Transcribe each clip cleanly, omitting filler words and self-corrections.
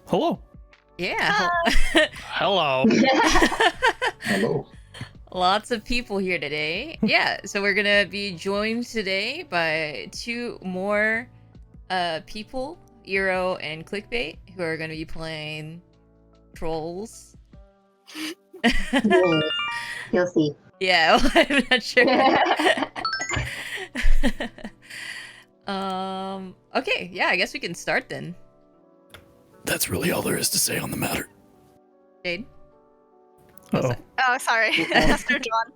Hello. Yeah. Hello. Hello. Lots of people here today. Yeah, so we're gonna be joined today by two more people, Eero and Clickbait, who are gonna be playing trolls. You'll see. Yeah, well, I'm not sure. Okay, yeah, I guess we can start then. That's really all there is to say on the matter. Jade? Oh. Oh, sorry. Mr. John.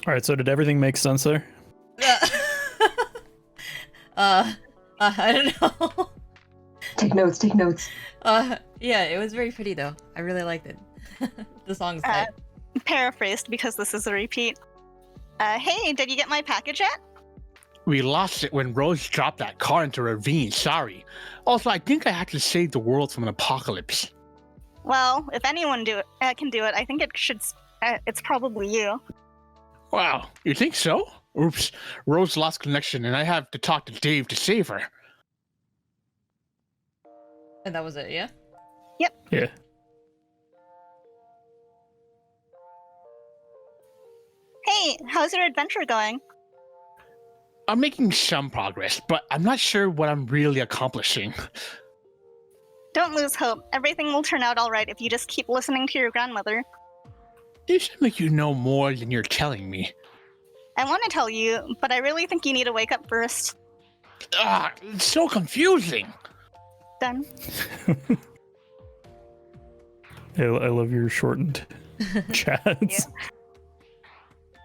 All right. So did everything make sense there? I don't know. Take notes, take notes. Yeah, it was very pretty though. I really liked it. The song's tight. Paraphrased because this is a repeat. Hey, did you get my package yet? We lost it when Rose dropped that car into a ravine, sorry. Also, I think I had to save the world from an apocalypse. Well, if anyone can do it, I think it's probably you. Wow, you think so? Oops, Rose lost connection and I have to talk to Dave to save her. And that was it, yeah? Yeah. Hey, how's your adventure going? I'm making some progress, but I'm not sure what I'm really accomplishing. Don't lose hope. Everything will turn out all right if you just keep listening to your grandmother. You seem like you know more than you're telling me. I want to tell you, but I really think you need to wake up first. It's so confusing. Done. I love your shortened chats.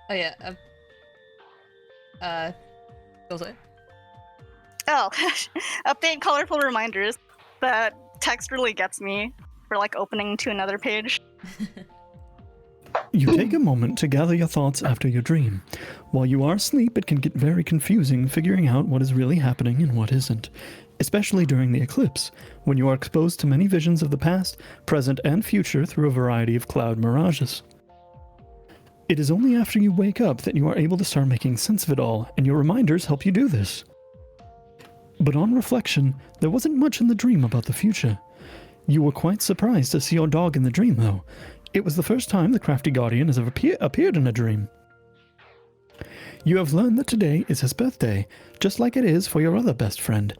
Oh yeah. Go say. Oh, update colorful reminders. That text really gets me for like opening to another page. You take a moment to gather your thoughts after your dream. While you are asleep, it can get very confusing figuring out what is really happening and what isn't, especially during the eclipse, when you are exposed to many visions of the past, present, and future through a variety of cloud mirages. It is only after you wake up that you are able to start making sense of it all, and your reminders help you do this. But on reflection, there wasn't much in the dream about the future. You were quite surprised to see your dog in the dream, though. It was the first time the crafty guardian has ever appeared in a dream. You have learned that today is his birthday, just like it is for your other best friend.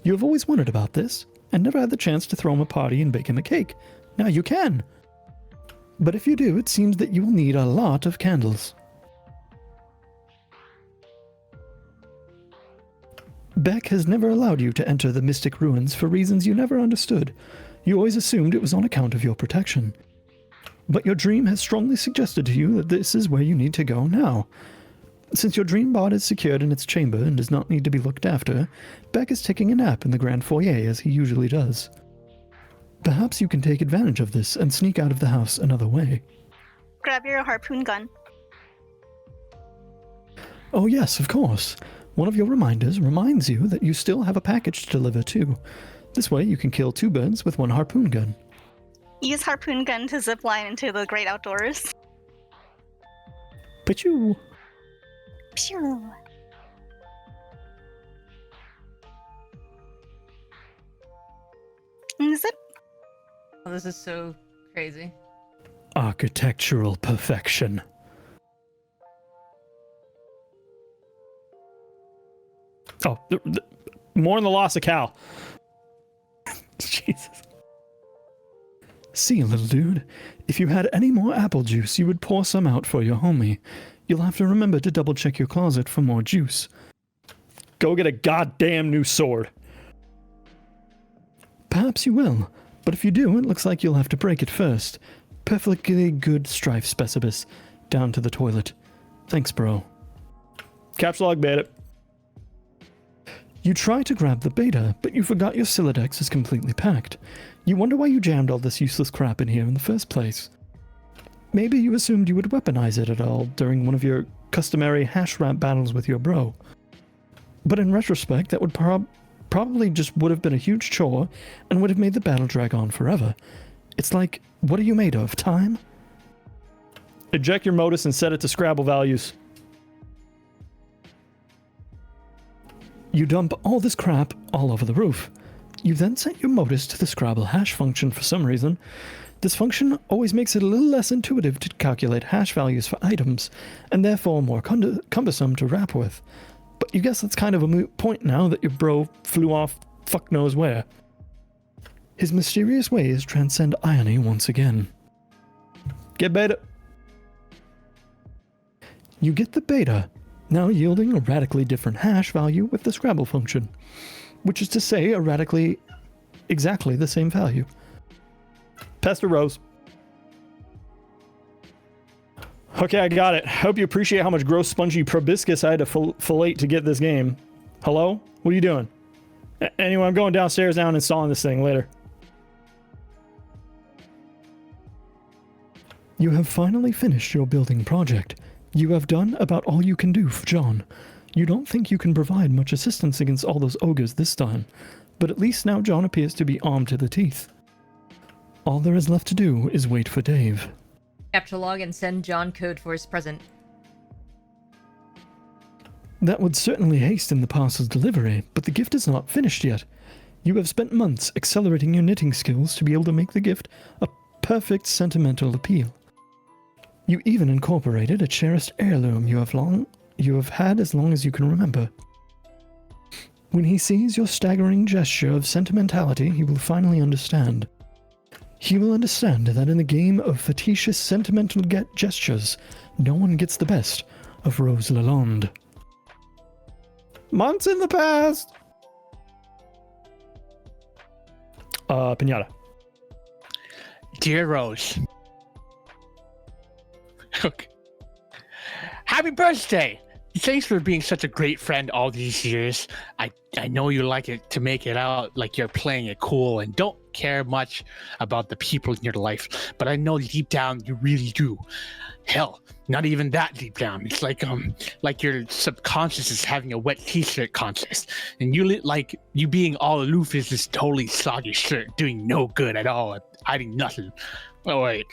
You have always wondered about this, and never had the chance to throw him a party and bake him a cake. Now you can! But if you do, it seems that you will need a lot of candles. Beck has never allowed you to enter the mystic ruins for reasons you never understood. You always assumed it was on account of your protection. But your dream has strongly suggested to you that this is where you need to go now. Since your dream bot is secured in its chamber and does not need to be looked after, Beck is taking a nap in the grand foyer as he usually does. Perhaps you can take advantage of this and sneak out of the house another way. Grab your harpoon gun. Oh yes, of course. One of your reminders reminds you that you still have a package to deliver too. This way you can kill 2 birds with 1 harpoon gun. Use harpoon gun to zip line into the great outdoors. Pachoo! Phew. Zip. Oh, this is so crazy. Architectural perfection. Oh, more in the loss of Cal. Jesus. See, little dude, if you had any more apple juice, you would pour some out for your homie. You'll have to remember to double-check your closet for more juice. Go get a goddamn new sword. Perhaps you will, but if you do, it looks like you'll have to break it first. Perfectly good strife specibus. Down to the toilet. Thanks, bro. Caps log beta. You try to grab the beta, but you forgot your Silodex is completely packed. You wonder why you jammed all this useless crap in here in the first place. Maybe you assumed you would weaponize it at all during one of your customary hash ramp battles with your bro. But in retrospect, that would probably just would have been a huge chore and would have made the battle drag on forever. It's like, what are you made of, time? Eject your modus and set it to Scrabble values. You dump all this crap all over the roof. You then set your modus to the Scrabble hash function for some reason. This function always makes it a little less intuitive to calculate hash values for items, and therefore more cumbersome to rap with. But you guess that's kind of a moot point now that your bro flew off fuck knows where. His mysterious ways transcend irony once again. Get beta. You get the beta, now yielding a radically different hash value with the Scrabble function, which is to say exactly the same value. Pester Rose. Okay, I got it. Hope you appreciate how much gross spongy proboscis I had to fillet to get this game. Hello? What are you doing? Anyway, I'm going downstairs now and installing this thing later. You have finally finished your building project. You have done about all you can do for John. You don't think you can provide much assistance against all those ogres this time, but at least now John appears to be armed to the teeth. All there is left to do is wait for Dave. Capture log and send John code for his present. That would certainly hasten the parcel's delivery, but the gift is not finished yet. You have spent months accelerating your knitting skills to be able to make the gift a perfect sentimental appeal. You even incorporated a cherished heirloom you have had as long as you can remember. When he sees your staggering gesture of sentimentality, he will finally understand. He will understand that in the game of facetious sentimental gestures, no one gets the best of Rose Lalonde. Months in the past! Pinata. Dear Rose. Okay. Happy birthday! Thanks for being such a great friend all these years. I know you like it to make it out like you're playing it cool and don't care much about the people in your life, but I know deep down you really do. Hell, not even that deep down. It's like your subconscious is having a wet t-shirt contest, and you being all aloof is this totally soggy shirt doing no good at all, hiding nothing. Oh wait.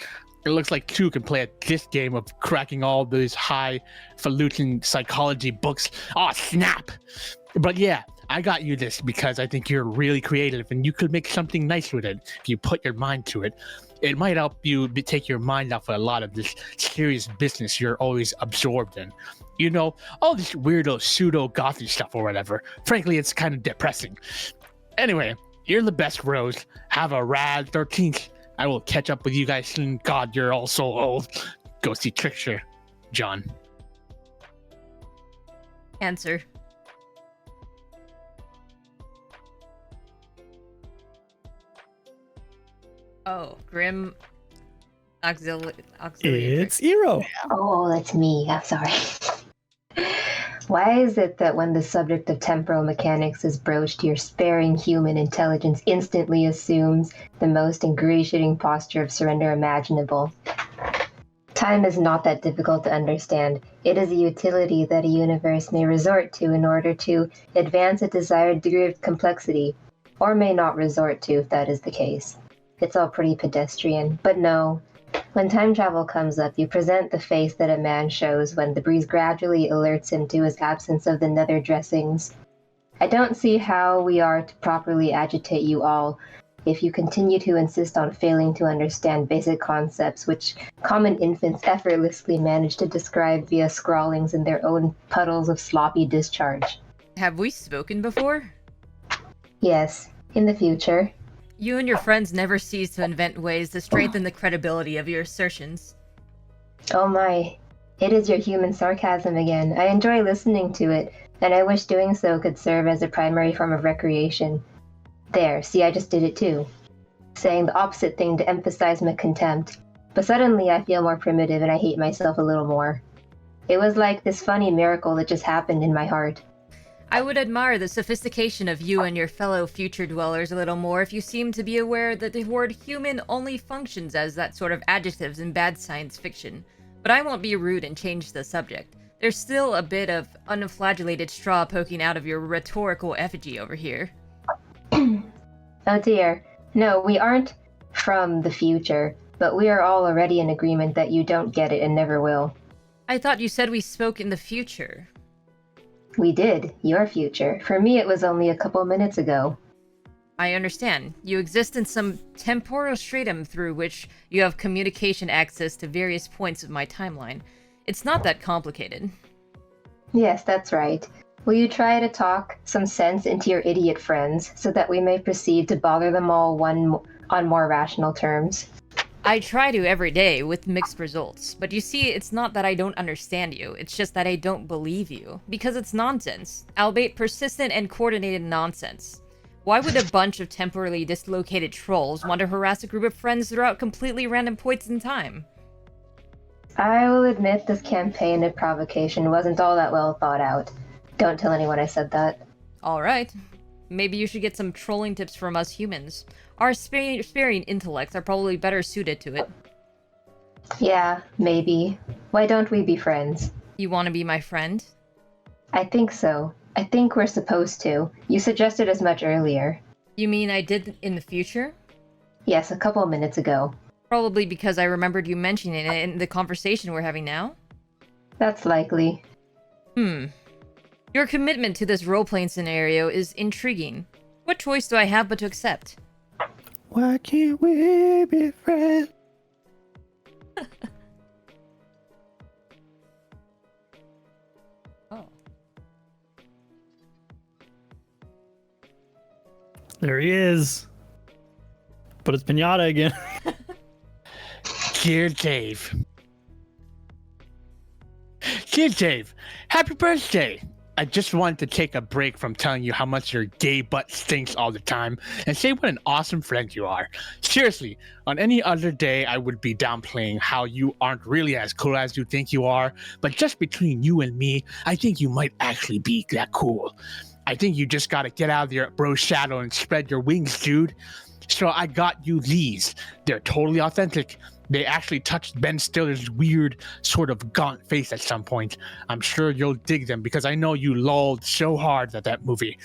It looks like two can play at this game of cracking all those highfalutin psychology books. Oh, snap! But yeah, I got you this because I think you're really creative and you could make something nice with it if you put your mind to it. It might help you take your mind off of a lot of this serious business you're always absorbed in. You know, all this weirdo pseudo-gothy stuff or whatever. Frankly, it's kind of depressing. Anyway, you're the best, Rose. Have a rad 13th. I will catch up with you guys soon. God, you're all so old. Go see Trickster, John. Answer. Oh, Grim Auxiliary. It's Eero. Oh, that's me. I'm sorry. Why is it that when the subject of temporal mechanics is broached, your sparing human intelligence instantly assumes the most ingratiating posture of surrender imaginable? Time is not that difficult to understand. It is a utility that a universe may resort to in order to advance a desired degree of complexity, or may not resort to if that is the case. It's all pretty pedestrian, but no. When time travel comes up, you present the face that a man shows when the breeze gradually alerts him to his absence of the nether dressings. I don't see how we are to properly agitate you all if you continue to insist on failing to understand basic concepts which common infants effortlessly manage to describe via scrawlings in their own puddles of sloppy discharge. Have we spoken before? Yes, in the future. You and your friends never cease to invent ways to strengthen the credibility of your assertions. Oh my, it is your human sarcasm again. I enjoy listening to it, and I wish doing so could serve as a primary form of recreation. There, see, I just did it too. Saying the opposite thing to emphasize my contempt. But suddenly I feel more primitive and I hate myself a little more. It was like this funny miracle that just happened in my heart. I would admire the sophistication of you and your fellow future dwellers a little more if you seemed to be aware that the word human only functions as that sort of adjectives in bad science fiction. But I won't be rude and change the subject. There's still a bit of unflagellated straw poking out of your rhetorical effigy over here. Oh dear. No, we aren't from the future, but we are all already in agreement that you don't get it and never will. I thought you said we spoke in the future. We did, your future. For me, it was only a couple minutes ago. I understand. You exist in some temporal stratum through which you have communication access to various points of my timeline. It's not that complicated. Yes, that's right. Will you try to talk some sense into your idiot friends so that we may proceed to bother them all on more rational terms? I try to every day with mixed results, but you see, it's not that I don't understand you, it's just that I don't believe you, because it's nonsense, albeit persistent and coordinated nonsense. Why would a bunch of temporarily dislocated trolls want to harass a group of friends throughout completely random points in time? I will admit this campaign of provocation wasn't all that well thought out. Don't tell anyone I said that. Alright. Maybe you should get some trolling tips from us humans. Our sparing intellects are probably better suited to it. Yeah, maybe. Why don't we be friends? You want to be my friend? I think so. I think we're supposed to. You suggested as much earlier. You mean I did in the future? Yes, a couple of minutes ago. Probably because I remembered you mentioning it in the conversation we're having now? That's likely. Your commitment to this role-playing scenario is intriguing. What choice do I have but to accept? Why can't we be friends? Oh. There he is. But it's Pinata again. Dear Dave. Dear Dave, happy birthday. I just wanted to take a break from telling you how much your gay butt stinks all the time and say what an awesome friend you are. Seriously, on any other day, I would be downplaying how you aren't really as cool as you think you are, but just between you and me, I think you might actually be that cool. I think you just gotta get out of your bro shadow and spread your wings, dude. So I got you these. They're totally authentic. They actually touched Ben Stiller's weird, sort of gaunt face at some point. I'm sure you'll dig them because I know you lolled so hard at that movie.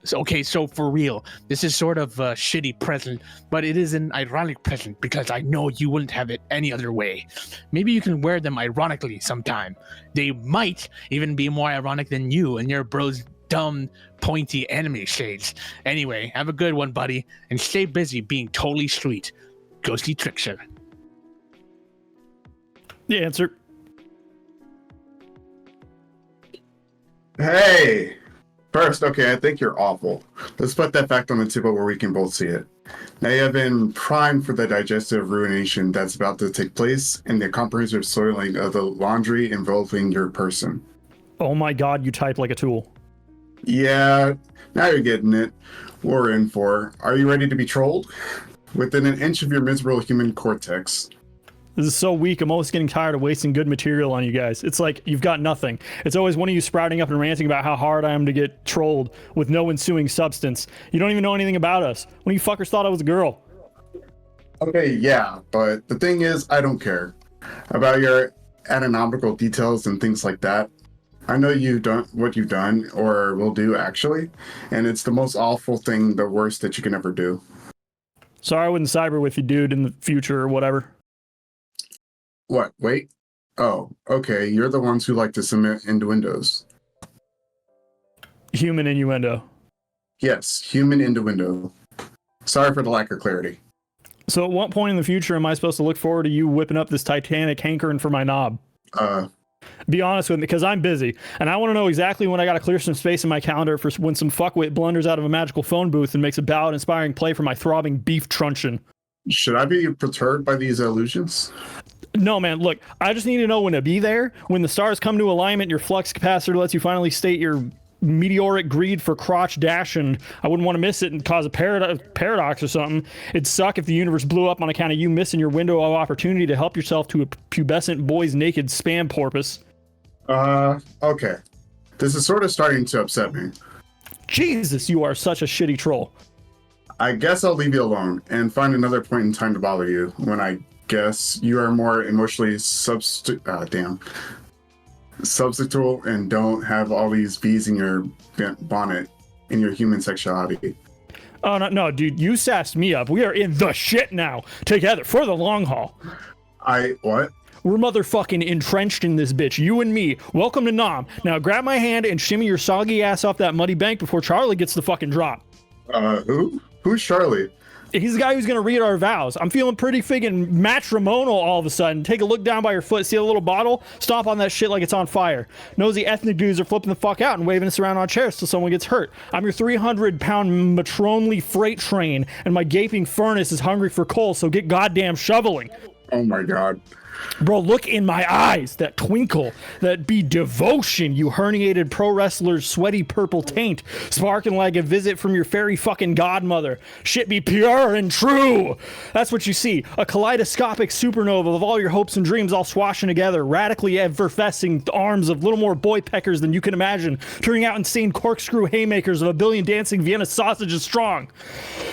So for real, this is sort of a shitty present, but it is an ironic present because I know you wouldn't have it any other way. Maybe you can wear them ironically sometime. They might even be more ironic than you and your bro's dumb, pointy anime shades. Anyway, have a good one, buddy, and stay busy being totally sweet. Go see Trickster. The answer. Hey! First, okay, I think you're awful. Let's put that fact on the table where we can both see it. Now you have been primed for the digestive ruination that's about to take place and the comprehensive soiling of the laundry enveloping your person. Oh my god, you type like a tool. Yeah, now you're getting it. We're in for. Are you ready to be trolled? Within an inch of your miserable human cortex. This is so weak. I'm almost getting tired of wasting good material on you guys. It's like you've got nothing. It's always one of you sprouting up and ranting about how hard I am to get trolled with no ensuing substance. You don't even know anything about us. One of you fuckers thought I was a girl. Okay, yeah, but the thing is, I don't care about your anatomical details and things like that. I know you've done what you've done, or will do actually, and it's the most awful thing, the worst that you can ever do. Sorry I wouldn't cyber with you, dude, in the future or whatever. What? Wait? Oh, okay, you're the ones who like to submit innuendos. Human innuendo. Yes, human innuendo. Sorry for the lack of clarity. So at what point in the future am I supposed to look forward to you whipping up this Titanic hankering for my knob? Be honest with me, because I'm busy, and I want to know exactly when I got to clear some space in my calendar for when some fuckwit blunders out of a magical phone booth and makes a ballad-inspiring play for my throbbing beef truncheon. Should I be perturbed by these illusions? No, man, look, I just need to know when to be there. When the stars come to alignment, your flux capacitor lets you finally state your meteoric greed for crotch dash, and I wouldn't want to miss it and cause a paradox or something. It'd suck if the universe blew up on account of you missing your window of opportunity to help yourself to a pubescent boy's naked spam porpoise. Okay. This is sort of starting to upset me. Jesus, you are such a shitty troll. I guess I'll leave you alone and find another point in time to bother you when I guess you are more emotionally substantial and don't have all these bees in your bonnet in your human sexuality. Oh, no, dude, you sassed me up. We are in the shit now, together, for the long haul. What? We're motherfucking entrenched in this bitch, you and me. Welcome to Nam. Now grab my hand and shimmy your soggy ass off that muddy bank before Charlie gets the fucking drop. Who? Who's Charlie? He's the guy who's gonna read our vows. I'm feeling pretty friggin' matrimonial all of a sudden. Take a look down by your foot, see a little bottle, stomp on that shit like it's on fire. Nosy ethnic dudes are flipping the fuck out and waving us around on chairs till someone gets hurt. I'm your 300-pound matronly freight train, and my gaping furnace is hungry for coal, so get goddamn shoveling. Oh my god. Bro, look in my eyes, that twinkle, that be devotion, you herniated pro wrestler's sweaty purple taint, sparking like a visit from your fairy fucking godmother. Shit be pure and true. That's what you see, a kaleidoscopic supernova of all your hopes and dreams all swashing together, radically effervescing arms of little more boy peckers than you can imagine, turning out insane corkscrew haymakers of a billion dancing Vienna sausages strong.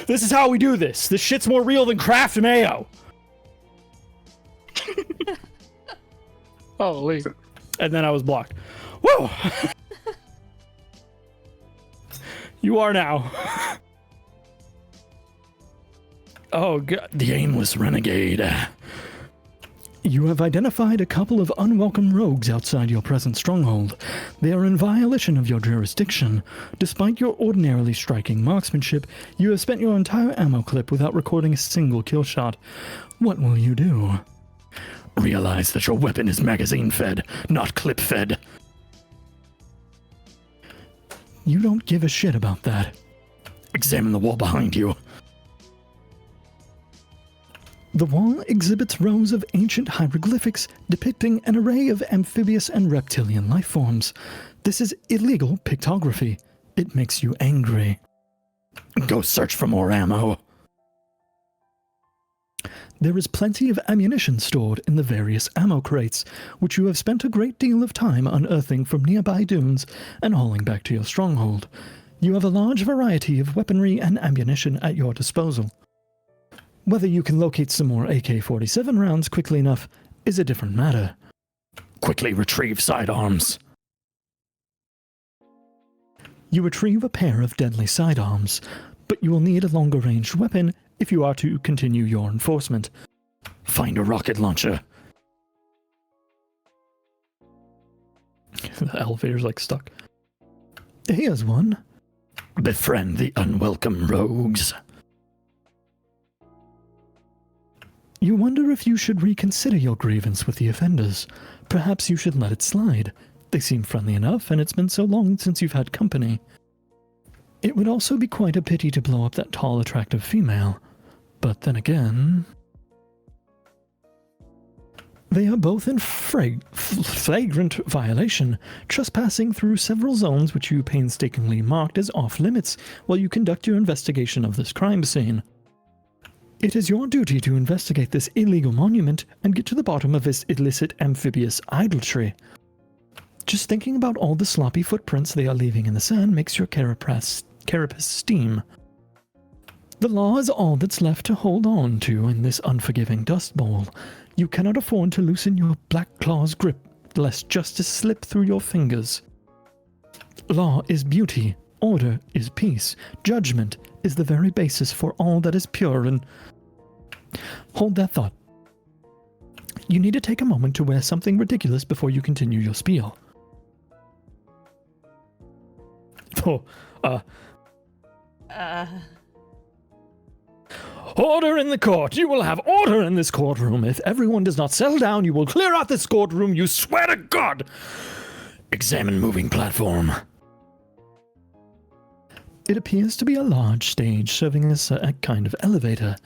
This is how we do this. This shit's more real than Kraft mayo. Holy. And then I was blocked. Woo! You are now. Oh, God. The aimless renegade. You have identified a couple of unwelcome rogues outside your present stronghold. They are in violation of your jurisdiction. Despite your ordinarily striking marksmanship, you have spent your entire ammo clip without recording a single kill shot. What will you do? Realize that your weapon is magazine-fed, not clip-fed. You don't give a shit about that. Examine the wall behind you. The wall exhibits rows of ancient hieroglyphics depicting an array of amphibious and reptilian life forms. This is illegal pictography. It makes you angry. Go search for more ammo. There is plenty of ammunition stored in the various ammo crates, which you have spent a great deal of time unearthing from nearby dunes and hauling back to your stronghold. You have a large variety of weaponry and ammunition at your disposal. Whether you can locate some more AK-47 rounds quickly enough is a different matter. Quickly retrieve sidearms. You retrieve a pair of deadly sidearms, but you will need a longer-ranged weapon if you are to continue your enforcement. Find a rocket launcher. The elevator's like stuck. Here's one. Befriend the unwelcome rogues. You wonder if you should reconsider your grievance with the offenders. Perhaps you should let it slide. They seem friendly enough, and it's been so long since you've had company. It would also be quite a pity to blow up that tall, attractive female. But then again... They are both in flagrant violation, trespassing through several zones which you painstakingly marked as off-limits while you conduct your investigation of this crime scene. It is your duty to investigate this illegal monument and get to the bottom of this illicit amphibious idolatry. Just thinking about all the sloppy footprints they are leaving in the sand makes your carapace steam. The law is all that's left to hold on to in this unforgiving dust bowl. You cannot afford to loosen your black claw's grip, lest justice slip through your fingers. Law is beauty, order is peace, judgment is the very basis for all that is pure and... Hold that thought. You need to take a moment to wear something ridiculous before you continue your spiel. Order in the court! You will have order in this courtroom! If everyone does not settle down, you will clear out this courtroom, you swear to God! Examine moving platform. It appears to be a large stage serving as a kind of elevator.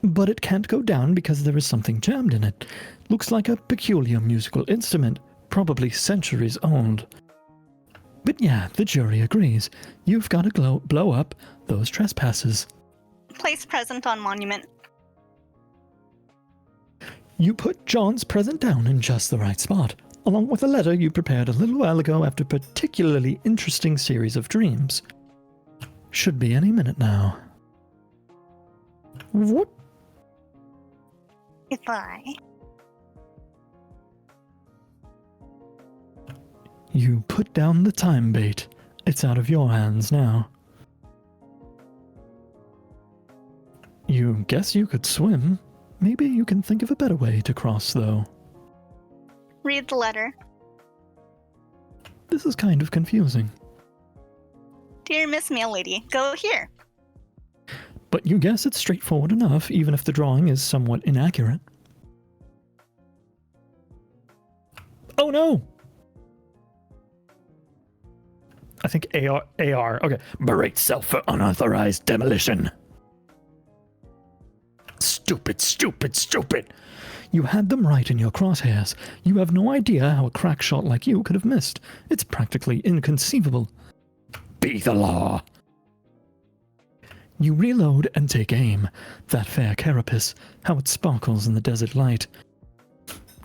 But it can't go down because there is something jammed in it. Looks like a peculiar musical instrument, probably centuries old. But yeah, the jury agrees. You've got to blow up those trespassers. Place present on monument. You put John's present down in just the right spot, along with a letter you prepared a little while ago after a particularly interesting series of dreams. Should be any minute now. What? Goodbye. You put down the time bait. It's out of your hands now. You guess you could swim. Maybe you can think of a better way to cross, though. Read the letter. This is kind of confusing. Dear Miss Mail Lady, go here. But you guess it's straightforward enough, even if the drawing is somewhat inaccurate. Oh no! I think AR. Okay. Berate self for unauthorized demolition. Stupid, stupid, stupid. You had them right in your crosshairs. You have no idea how a crack shot like you could have missed. It's practically inconceivable. Be the law. You reload and take aim. That fair carapace, how it sparkles in the desert light.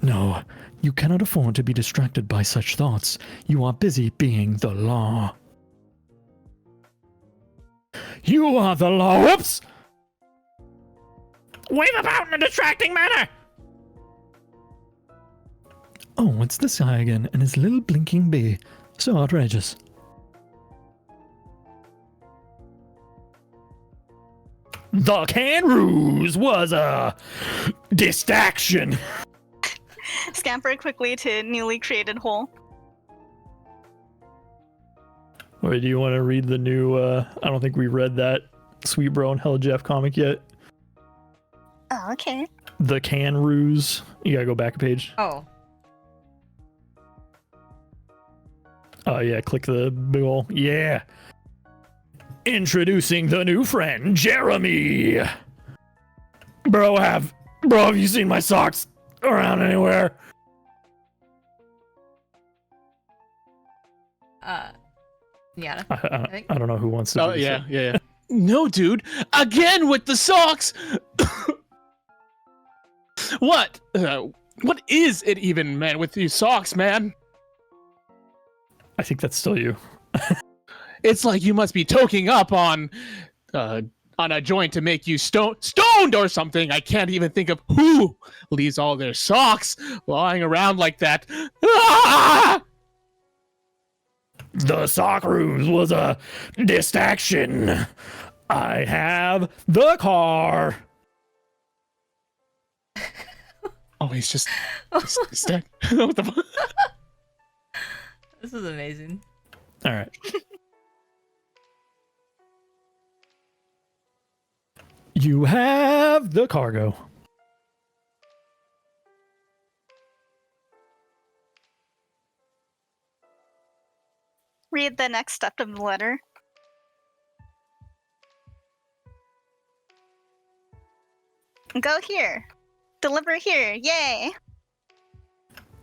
No, you cannot afford to be distracted by such thoughts. You are busy being the law. You are the law. Whoops! Wave about in a distracting manner! Oh, it's this guy again and his little blinking bee. So outrageous. The Kangaroos was a distraction. Scamper quickly to newly created hole. Wait, do you want to read the new, I don't think we read that Sweet Bro and Hell Jeff comic yet? Oh, okay. The Kangaroos. You gotta go back a page. Oh. Oh, yeah, click the big ol'. Yeah. Introducing the new friend, Jeremy. Bro, have you seen my socks around anywhere? Yeah. I don't know who wants to. Oh yeah. No, dude. Again with the socks. What? What is it even, man? With these socks, man? I think that's still you. It's like you must be toking up on a joint to make you stoned or something. I can't even think of who leaves all their socks lying around like that. Ah! The sock rooms was a distraction. I have the car. Oh, he's dead. What the fuck? This is amazing. All right. You have the cargo. Read the next step of the letter. Go here. Deliver here. Yay!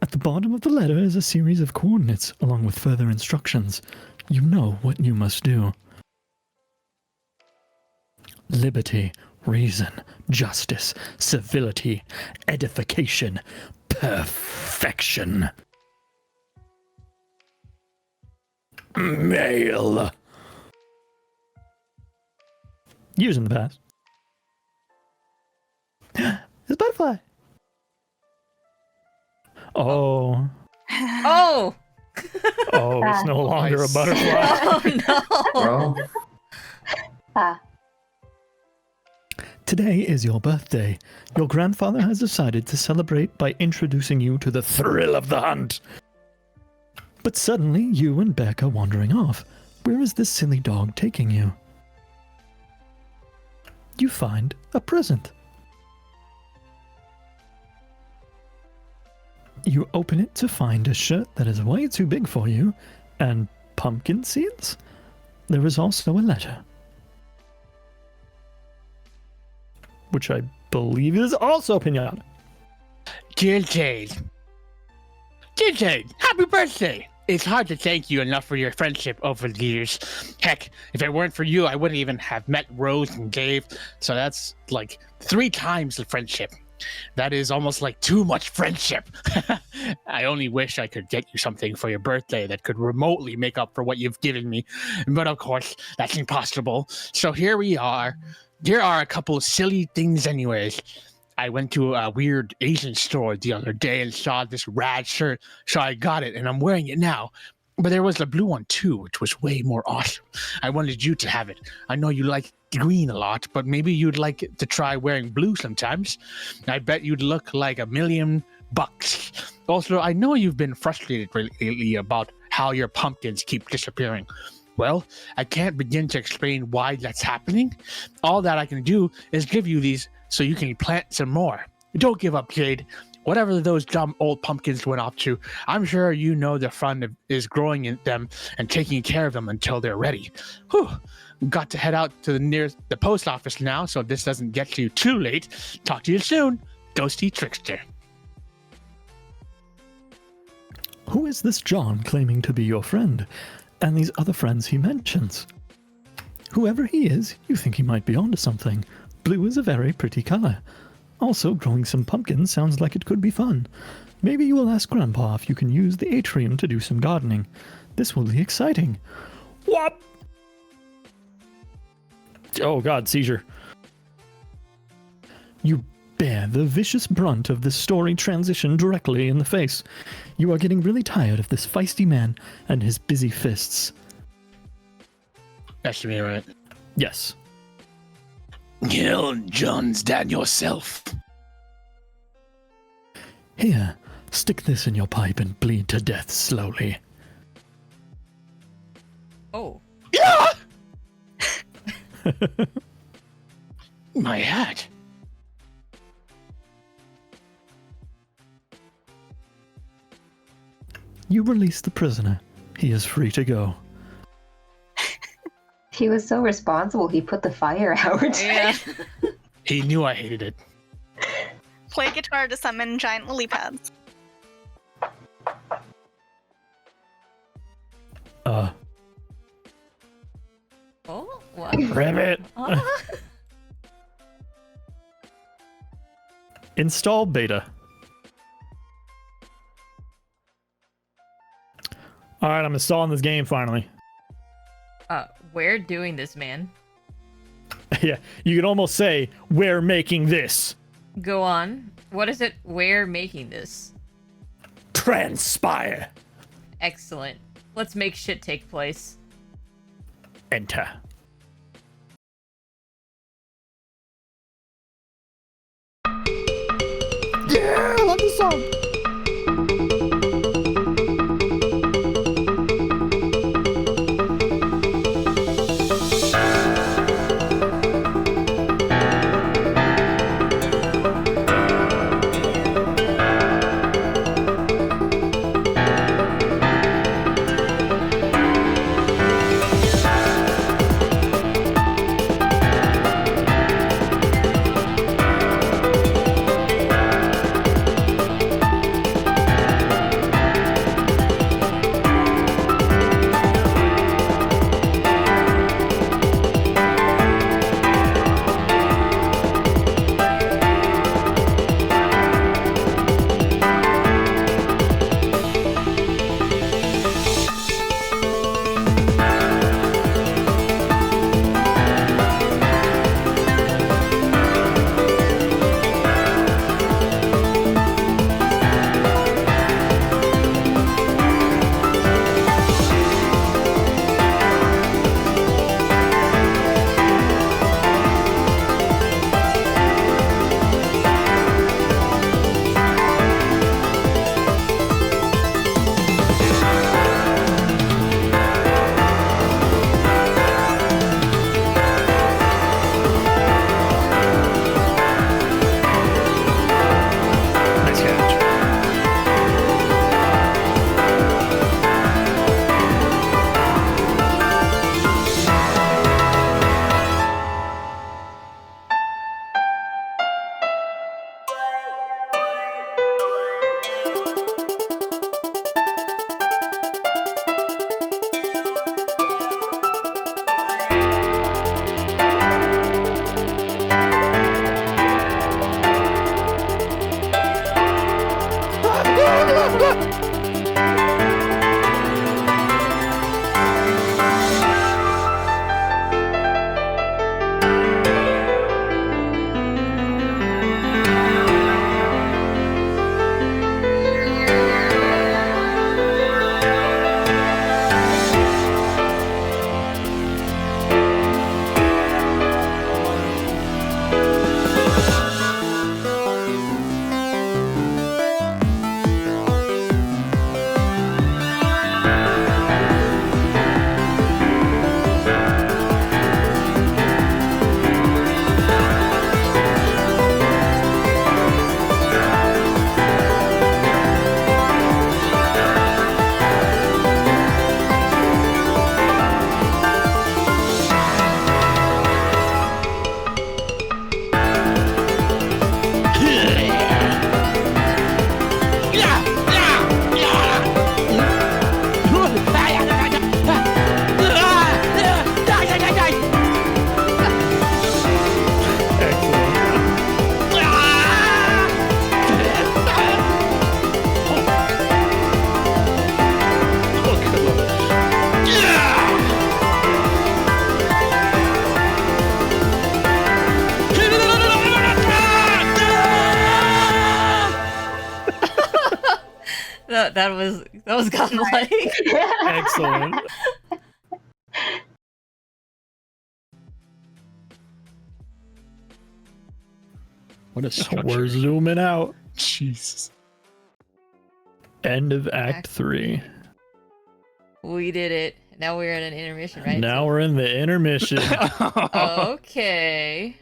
At the bottom of the letter is a series of coordinates along with further instructions. You know what you must do. Liberty, reason, justice, civility, edification, perfection. Mail. Used in the past. It's butterfly. Oh. Oh! Oh, it's no longer a butterfly. Oh no! Well, Ah, Today is your birthday. Your grandfather has decided to celebrate by introducing you to the thrill of the hunt. But suddenly, you and Beck are wandering off. Where is this silly dog taking you? You find a present. You open it to find a shirt that is way too big for you, and pumpkin seeds? There is also a letter, which I believe is also pinata. Dear Jade, happy birthday! It's hard to thank you enough for your friendship over the years. Heck, if it weren't for you, I wouldn't even have met Rose and Dave. So that's like 3 times the friendship. That is almost like too much friendship. I only wish I could get you something for your birthday that could remotely make up for what you've given me. But of course, that's impossible. So here we are. There are a couple of silly things anyways. I went to a weird Asian store the other day and saw this rad shirt, so I got it and I'm wearing it now. But there was a blue one too, which was way more awesome. I wanted you to have it. I know you like green a lot, but maybe you'd like to try wearing blue sometimes. I bet you'd look like $1,000,000. Also, I know you've been frustrated lately about how your pumpkins keep disappearing. Well, I can't begin to explain why that's happening. All that I can do is give you these so you can plant some more. Don't give up, Jade. Whatever those dumb old pumpkins went off to, I'm sure you know the fun is growing in them and taking care of them until they're ready. Whew. Got to head out to the post office now, so this doesn't get you too late. Talk to you soon, Ghosty Trickster. Who is this John claiming to be your friend, and these other friends he mentions? Whoever he is, you think he might be onto something. Blue is a very pretty color. Also, growing some pumpkins sounds like it could be fun. Maybe you will ask Grandpa if you can use the atrium to do some gardening. This will be exciting. Whop! Oh god, seizure. You bear the vicious brunt of this story transition directly in the face. You are getting really tired of this feisty man and his busy fists. That should be right. Yes. Kill John's dad yourself. Here, stick this in your pipe and bleed to death slowly. Oh. Yeah! My hat. You release the prisoner. He is free to go. he was so responsible, he put the fire out. Yeah. He knew I hated it. Play guitar to summon giant lily pads. Oh, what? Ribbit. Huh? Install beta. All right, I'm installing this game finally. We're doing this, man. Yeah, you could almost say we're making this. Go on. What is it? We're making this. Transpire. Excellent. Let's make shit take place. Enter. Yeah, I love this song. Nice catch. That was godlike. Excellent. What a structure. We're zooming out. Jesus. End of Act Act 3. We did it. Now we're in an intermission, right? Now we're in the intermission. Okay.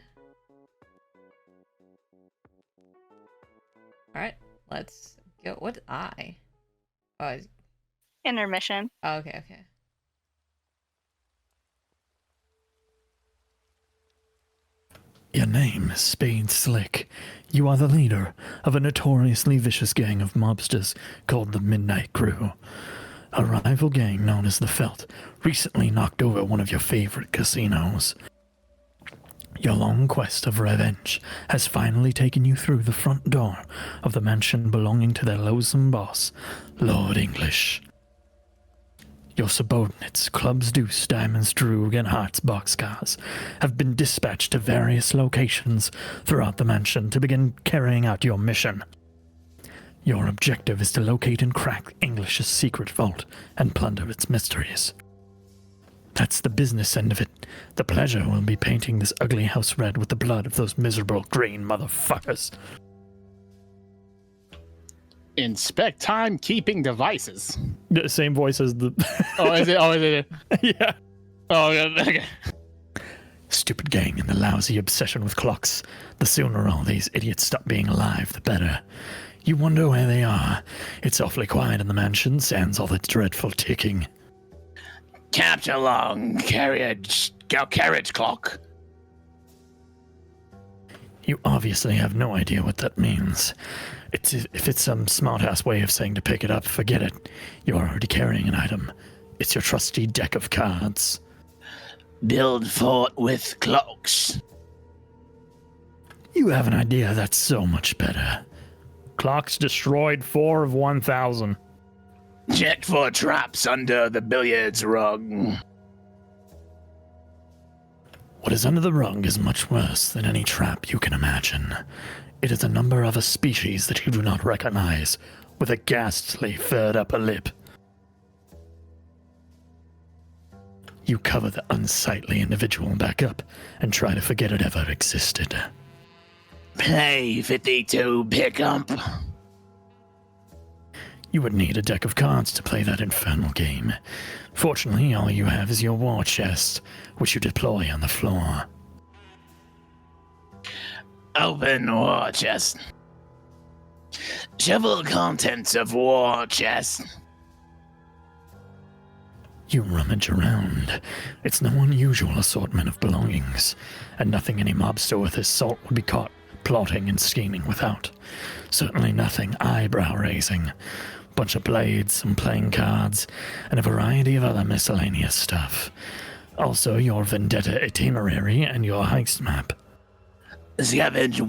All right. Let's go. What I? Oh, Intermission. okay. Okay. Your name is Spade Slick. You are the leader of a notoriously vicious gang of mobsters called the Midnight Crew. A rival gang known as the Felt recently knocked over one of your favorite casinos. Your long quest of revenge has finally taken you through the front door of the mansion belonging to their loathsome boss, Lord English. Your subordinates, Clubs Deuce, Diamonds Droog, and Hearts boxcars, have been dispatched to various locations throughout the mansion to begin carrying out your mission. Your objective is to locate and crack English's secret vault and plunder its mysteries. That's the business end of it. The pleasure will be painting this ugly house red with the blood of those miserable green motherfuckers. Inspect timekeeping devices. The same voice as the... Oh, is it? Oh, is it? Yeah. Oh, okay. Stupid gang and the lousy obsession with clocks. The sooner all these idiots stop being alive, the better. You wonder where they are. It's awfully quiet in the mansion, sans all the dreadful ticking. Capture long carriage clock. You obviously have no idea what that means. If it's some smart-ass way of saying to pick it up, forget it. You're already carrying an item. It's your trusty deck of cards. Build fort with clocks. You have an idea that's so much better. Clocks destroyed 4 of 1,000. Check for traps under the billiards rug. What is under the rug is much worse than any trap you can imagine. It is a number of a species that you do not recognize, with a ghastly furred upper lip. You cover the unsightly individual back up and try to forget it ever existed. Play 52 pickup. You would need a deck of cards to play that infernal game. Fortunately, all you have is your war chest, which you deploy on the floor. Open war chest. Shovel contents of war chest. You rummage around. It's no unusual assortment of belongings, and nothing any mobster with his salt would be caught plotting and scheming without. Certainly nothing eyebrow-raising. Bunch of blades, some playing cards, and a variety of other miscellaneous stuff. Also, your vendetta itinerary and your heist map. Scavenge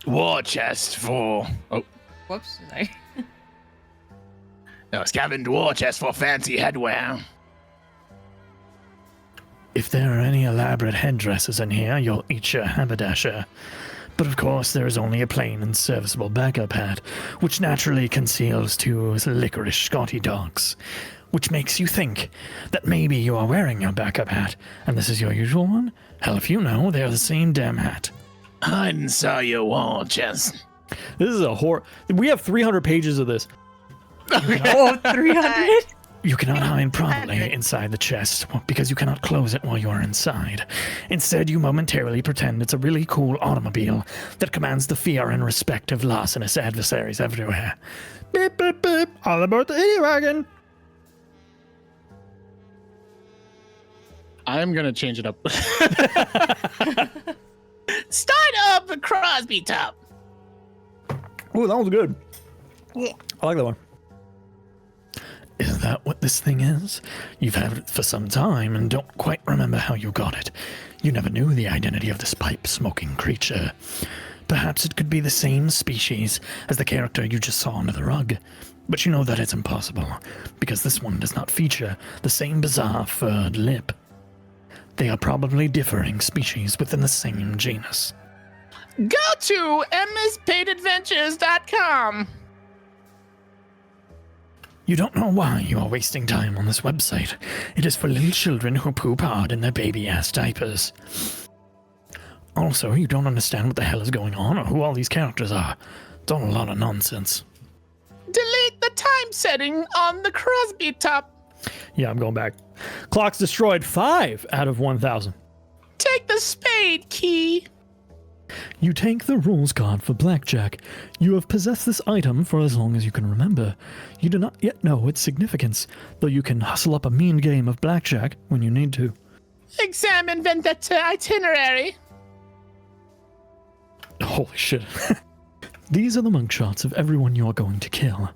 war chest for... Oh, Whoops, sorry. no, scavenge war chest for fancy headwear. If there are any elaborate headdresses in here, you'll eat your haberdasher. But of course, there is only a plain and serviceable backup hat, which naturally conceals 2 licorice Scotty dogs, which makes you think that maybe you are wearing your backup hat, and this is your usual one? Hell, if you know, they're the same damn hat. Hide inside your war chest. This is a We have 300 pages of this. Oh, 300? You cannot hide properly inside the chest because you cannot close it while you are inside. Instead, you momentarily pretend it's a really cool automobile that commands the fear and respect of larcenous adversaries everywhere. Beep, beep, beep. All about the idiot wagon. I'm gonna change it up. Start up the Crosby top. Oh, that was good. Yeah. I like that one. Is that what this thing is? You've had it for some time and don't quite remember how you got it. You never knew the identity of this pipe-smoking creature. Perhaps it could be the same species as the character you just saw under the rug. But you know that it's impossible, because this one does not feature the same bizarre furred lip. They are probably differing species within the same genus. Go to mspaidadventures.com. You don't know why you are wasting time on this website. It is for little children who poop hard in their baby-ass diapers. Also, you don't understand what the hell is going on or who all these characters are. It's all a lot of nonsense. Delete the time setting on the Crosby top. Yeah, I'm going back. Clocks destroyed 5 out of 1,000. Take the spade key. You take the rules card for blackjack. You have possessed this item for as long as you can remember. You do not yet know its significance, though you can hustle up a mean game of blackjack when you need to. Examine vendetta itinerary. Holy shit. These are the mugshots of everyone you're going to kill.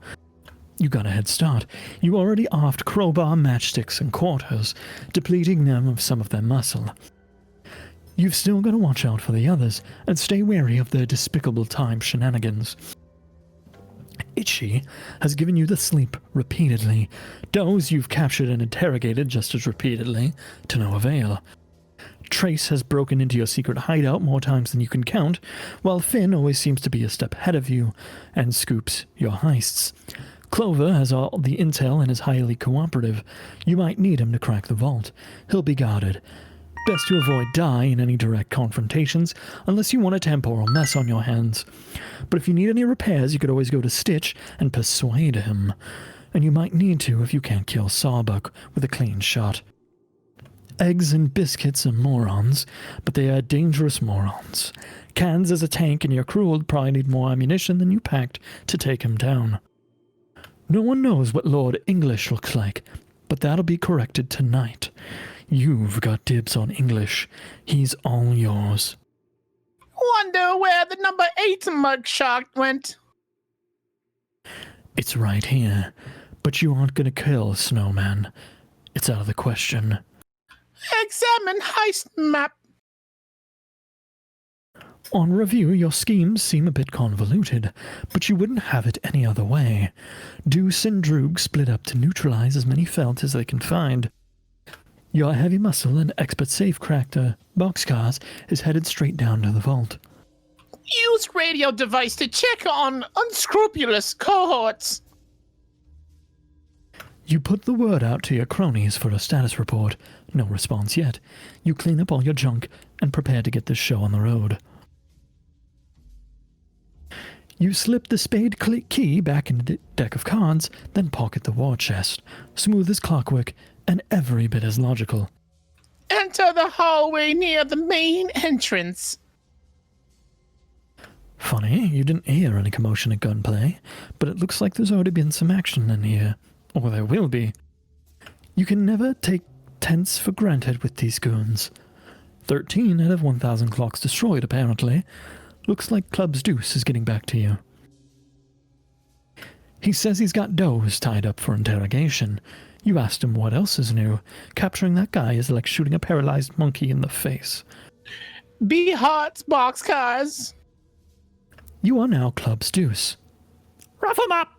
You got a head start. You already offed crowbar, matchsticks, and quarters, depleting them of some of their muscle. You've still got to watch out for the others, and stay wary of their despicable time shenanigans. Itchy has given you the sleep repeatedly. Doze you've captured and interrogated just as repeatedly, to no avail. Trace has broken into your secret hideout more times than you can count, while Finn always seems to be a step ahead of you and scoops your heists. Clover has all the intel and is highly cooperative. You might need him to crack the vault. He'll be guarded. Best to avoid Die in any direct confrontations, unless you want a temporal mess on your hands. But if you need any repairs, you could always go to Stitch and persuade him. And you might need to if you can't kill Sawbuck with a clean shot. Eggs and biscuits are morons, but they are dangerous morons. Cans as a tank and your crew will probably need more ammunition than you packed to take him down. No one knows what Lord English looks like, but that'll be corrected tonight. You've got dibs on English. He's all yours. Wonder where the number 8 mugshot went. It's right here, but you aren't gonna kill Snowman. It's out of the question. Examine heist map. On review, your schemes seem a bit convoluted, but you wouldn't have it any other way. Deuce and Droog split up to neutralize as many felt as they can find. Your heavy muscle and expert safe-cracker boxcars is headed straight down to the vault. Use radio device to check on unscrupulous cohorts. You put the word out to your cronies for a status report. No response yet. You clean up all your junk and prepare to get this show on the road. You slip the spade key back in the deck of cards, then pocket the war chest. Smooth as clockwork and every bit as logical. Enter the hallway near the main entrance. Funny, you didn't hear any commotion at gunplay, but it looks like there's already been some action in here. Or there will be. You can never take tents for granted with these goons. 13 out of 1,000 clocks destroyed, apparently. Looks like Club's Deuce is getting back to you. He says he's got Doze tied up for interrogation. You asked him what else is new. Capturing that guy is like shooting a paralyzed monkey in the face. Be hot, boxcars. You are now Club's Deuce. Rough him up.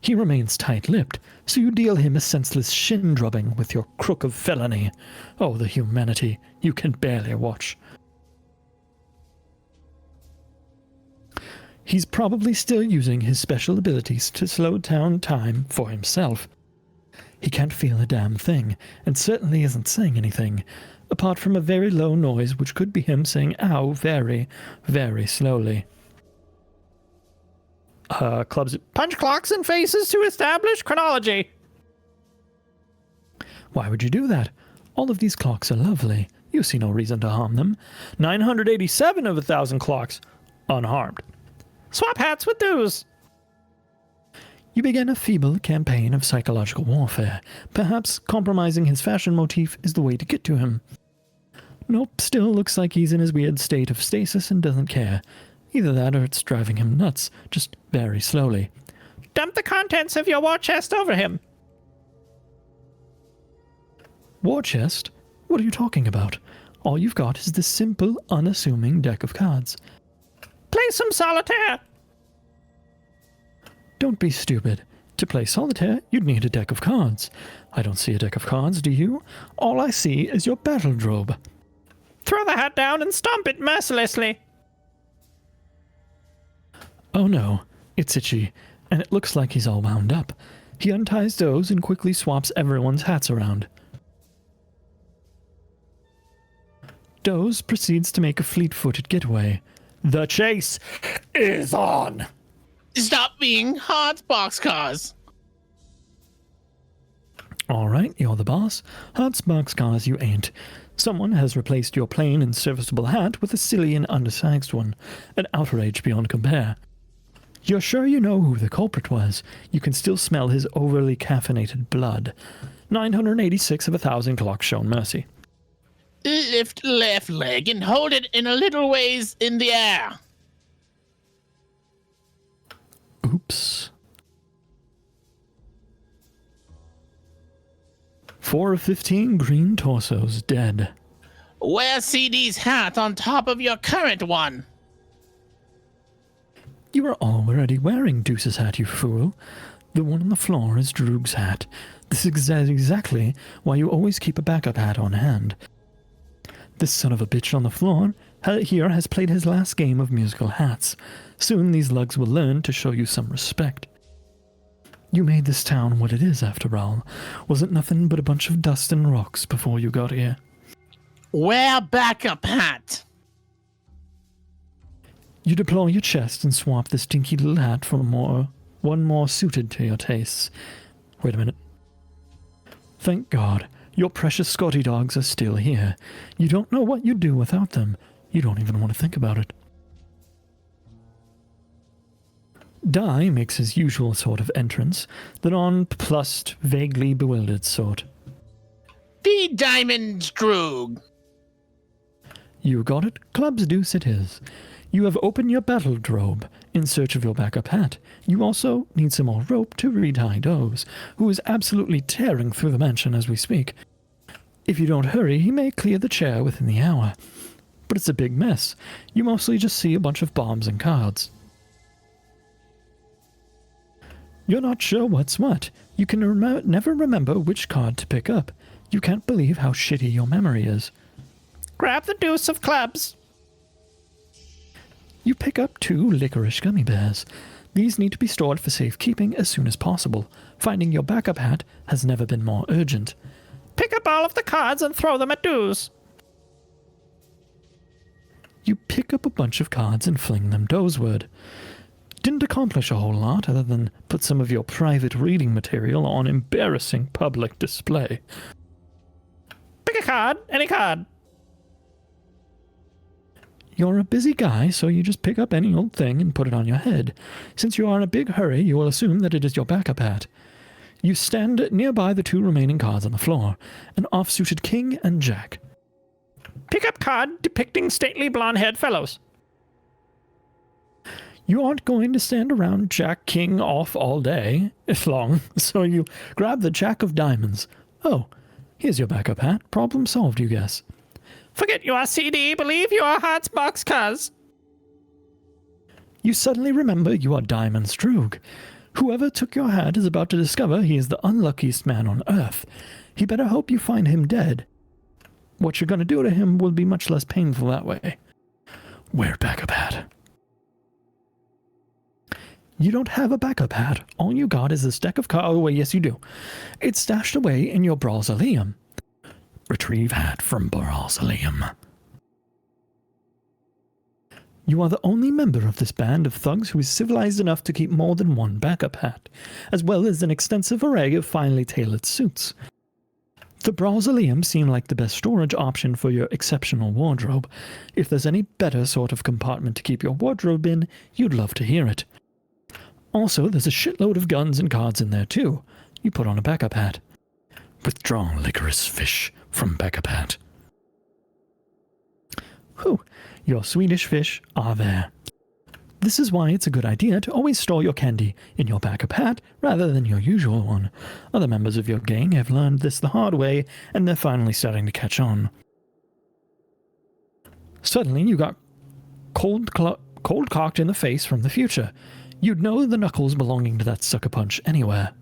He remains tight-lipped, so you deal him a senseless shin-drubbing with your crook of felony. Oh, the humanity. You can barely watch. He's probably still using his special abilities to slow down time for himself. He can't feel a damn thing, and certainly isn't saying anything, apart from a very low noise which could be him saying ow very, very slowly. Clubs punch clocks and faces to establish chronology. Why would you do that? All of these clocks are lovely. You see no reason to harm them. 987 of 1,000 clocks unharmed. Swap hats with dues. You begin a feeble campaign of psychological warfare. Perhaps compromising his fashion motif is the way to get to him. Nope, still looks like he's in his weird state of stasis and doesn't care. Either that or it's driving him nuts, just very slowly. Dump the contents of your war chest over him. War chest? What are you talking about? All you've got is this simple, unassuming deck of cards. Play some solitaire! Don't be stupid. To play solitaire, you'd need a deck of cards. I don't see a deck of cards, do you? All I see is your battle drobe. Throw the hat down and stomp it mercilessly. Oh no, it's Itchy, and it looks like he's all wound up. He unties Doze and quickly swaps everyone's hats around. Doze proceeds to make a fleet-footed getaway. The chase is on! Stop being hot, boxcars. Alright, you're the boss. Hot boxcars you ain't. Someone has replaced your plain and serviceable hat with a silly and undersized one. An outrage beyond compare. You're sure you know who the culprit was. You can still smell his overly caffeinated blood. 986 of 1,000 clocks shown mercy. Lift left leg and hold it in a little ways in the air. Oops. 4 of 15 green torsos dead. Wear CD's hat on top of your current one. You are already wearing Deuce's hat, you fool. The one on the floor is Droog's hat. This is exactly why you always keep a backup hat on hand. This son of a bitch on the floor here has played his last game of musical hats. Soon these lugs will learn to show you some respect. You made this town what it is, after all. Was it nothing but a bunch of dust and rocks before you got here? Wear backup hat. You deploy your chest and swap this dinky little hat for one more suited to your tastes. Wait a minute. Thank God, your precious Scotty dogs are still here. You don't know what you'd do without them. You don't even want to think about it. Dai makes his usual sort of entrance, the nonplussed, vaguely bewildered sort. The Diamond's Droog. You got it. Club's Deuce it is. You have opened your battle drobe in search of your backup hat. You also need some more rope to retie Doze, who is absolutely tearing through the mansion as we speak. If you don't hurry, he may clear the chair within the hour. But it's a big mess. You mostly just see a bunch of bombs and cards. You're not sure what's what. You can never remember which card to pick up. You can't believe how shitty your memory is. Grab the deuce of clubs. You pick up 2 licorice gummy bears. These need to be stored for safekeeping as soon as possible. Finding your backup hat has never been more urgent. Pick up all of the cards and throw them at Deuce. You pick up a bunch of cards and fling them Dozeward. Didn't accomplish a whole lot other than put some of your private reading material on embarrassing public display. Pick a card, any card. You're a busy guy, so you just pick up any old thing and put it on your head. Since you are in a big hurry, you will assume that it is your backup hat. You stand nearby the 2 remaining cards on the floor, an off-suited king and jack. Pick up card depicting stately blonde-haired fellows. You aren't going to stand around Jack King off all day, if long, so you grab the Jack of Diamonds. Oh, here's your backup hat. Problem solved, you guess. Forget you are CD, believe you are Hearts Box Cuz. You suddenly remember you are Diamond's Droog. Whoever took your hat is about to discover he is the unluckiest man on Earth. He better hope you find him dead. What you're going to do to him will be much less painful that way. Wear backup hat. You don't have a backup hat. All you got is this deck of cards. Oh, wait, yes you do. It's stashed away in your Brawlzaleum. Retrieve hat from Brawlzaleum. You are the only member of this band of thugs who is civilized enough to keep more than one backup hat, as well as an extensive array of finely tailored suits. The Brawlzaleum seem like the best storage option for your exceptional wardrobe. If there's any better sort of compartment to keep your wardrobe in, you'd love to hear it. Also, there's a shitload of guns and cards in there too. You put on a backup hat. Withdraw licorice fish from backup hat. Whew, your Swedish fish are there. This is why it's a good idea to always store your candy in your backup hat rather than your usual one. Other members of your gang have learned this the hard way, and they're finally starting to catch on. Suddenly, you got cold-cocked in the face from the future. You'd know the knuckles belonging to that sucker punch anywhere.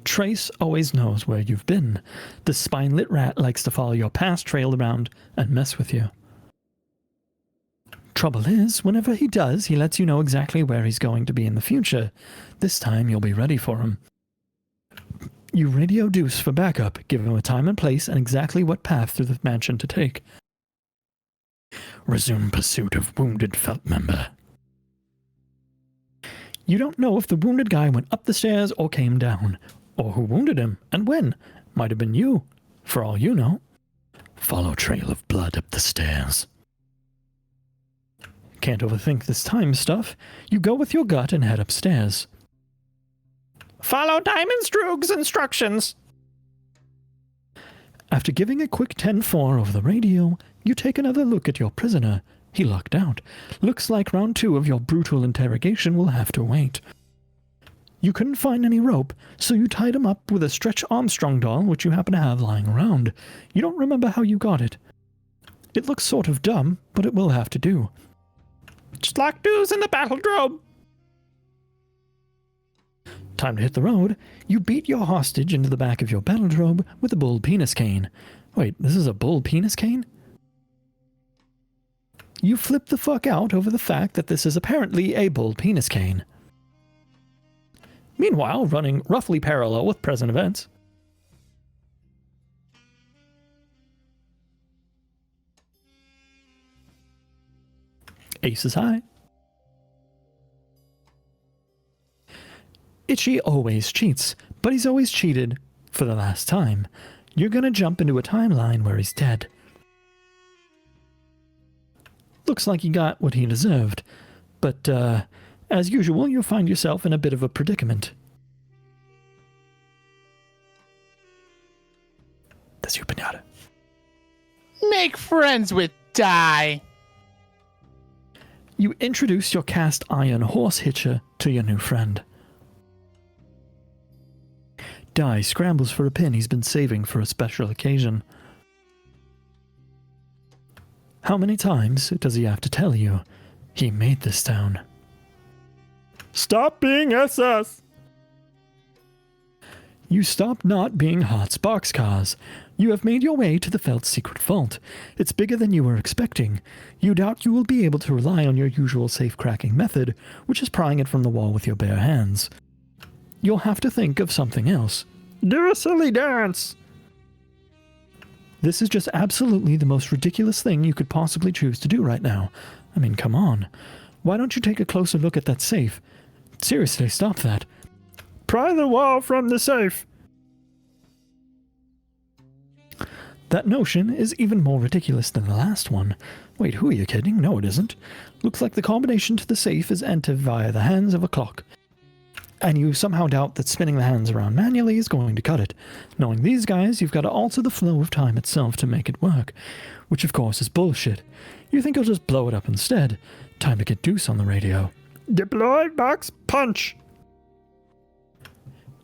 Trace always knows where you've been. The spine-lit rat likes to follow your past trail around and mess with you. Trouble is, whenever he does, he lets you know exactly where he's going to be in the future. This time, you'll be ready for him. You radio Deuce for backup, give him a time and place and exactly what path through the mansion to take. Resume pursuit of wounded felt member. You don't know if the wounded guy went up the stairs or came down, or who wounded him, and when. Might have been you, for all you know. Follow trail of blood up the stairs. Can't overthink this time stuff. You go with your gut and head upstairs. Follow Diamond's Droog's instructions. After giving a quick 10-4 over the radio, you take another look at your prisoner. He lucked out. Looks like round 2 of your brutal interrogation will have to wait. You couldn't find any rope, so you tied him up with a Stretch Armstrong doll which you happen to have lying around. You don't remember how you got it. It looks sort of dumb, but it will have to do. Just like dudes in the battledrome. Time to hit the road. You beat your hostage into the back of your battledrome with a bull penis cane. Wait, this is a bull penis cane? You flip the fuck out over the fact that this is apparently a bull penis cane. Meanwhile, running roughly parallel with present events. Ace is high. Itchy always cheats, but he's always cheated for the last time. You're gonna jump into a timeline where he's dead. Looks like he got what he deserved, but as usual, you'll find yourself in a bit of a predicament. That's your pinata. Make friends with Die. You introduce your cast iron horse hitcher to your new friend. Die scrambles for a pin he's been saving for a special occasion. How many times does he have to tell you he made this town? Stop being SS! You stop not being Hart's boxcars. You have made your way to the Felt's secret vault. It's bigger than you were expecting. You doubt you will be able to rely on your usual safe-cracking method, which is prying it from the wall with your bare hands. You'll have to think of something else. Do a silly dance! This is just absolutely the most ridiculous thing you could possibly choose to do right now. I mean, come on. Why don't you take a closer look at that safe? Seriously, stop that. Pry the wall from the safe! That notion is even more ridiculous than the last one. Wait, who are you kidding? No, it isn't. Looks like the combination to the safe is entered via the hands of a clock. And you somehow doubt that spinning the hands around manually is going to cut it. Knowing these guys, you've got to alter the flow of time itself to make it work. Which of course is bullshit. You think you'll just blow it up instead. Time to get Deuce on the radio. Deploy box punch!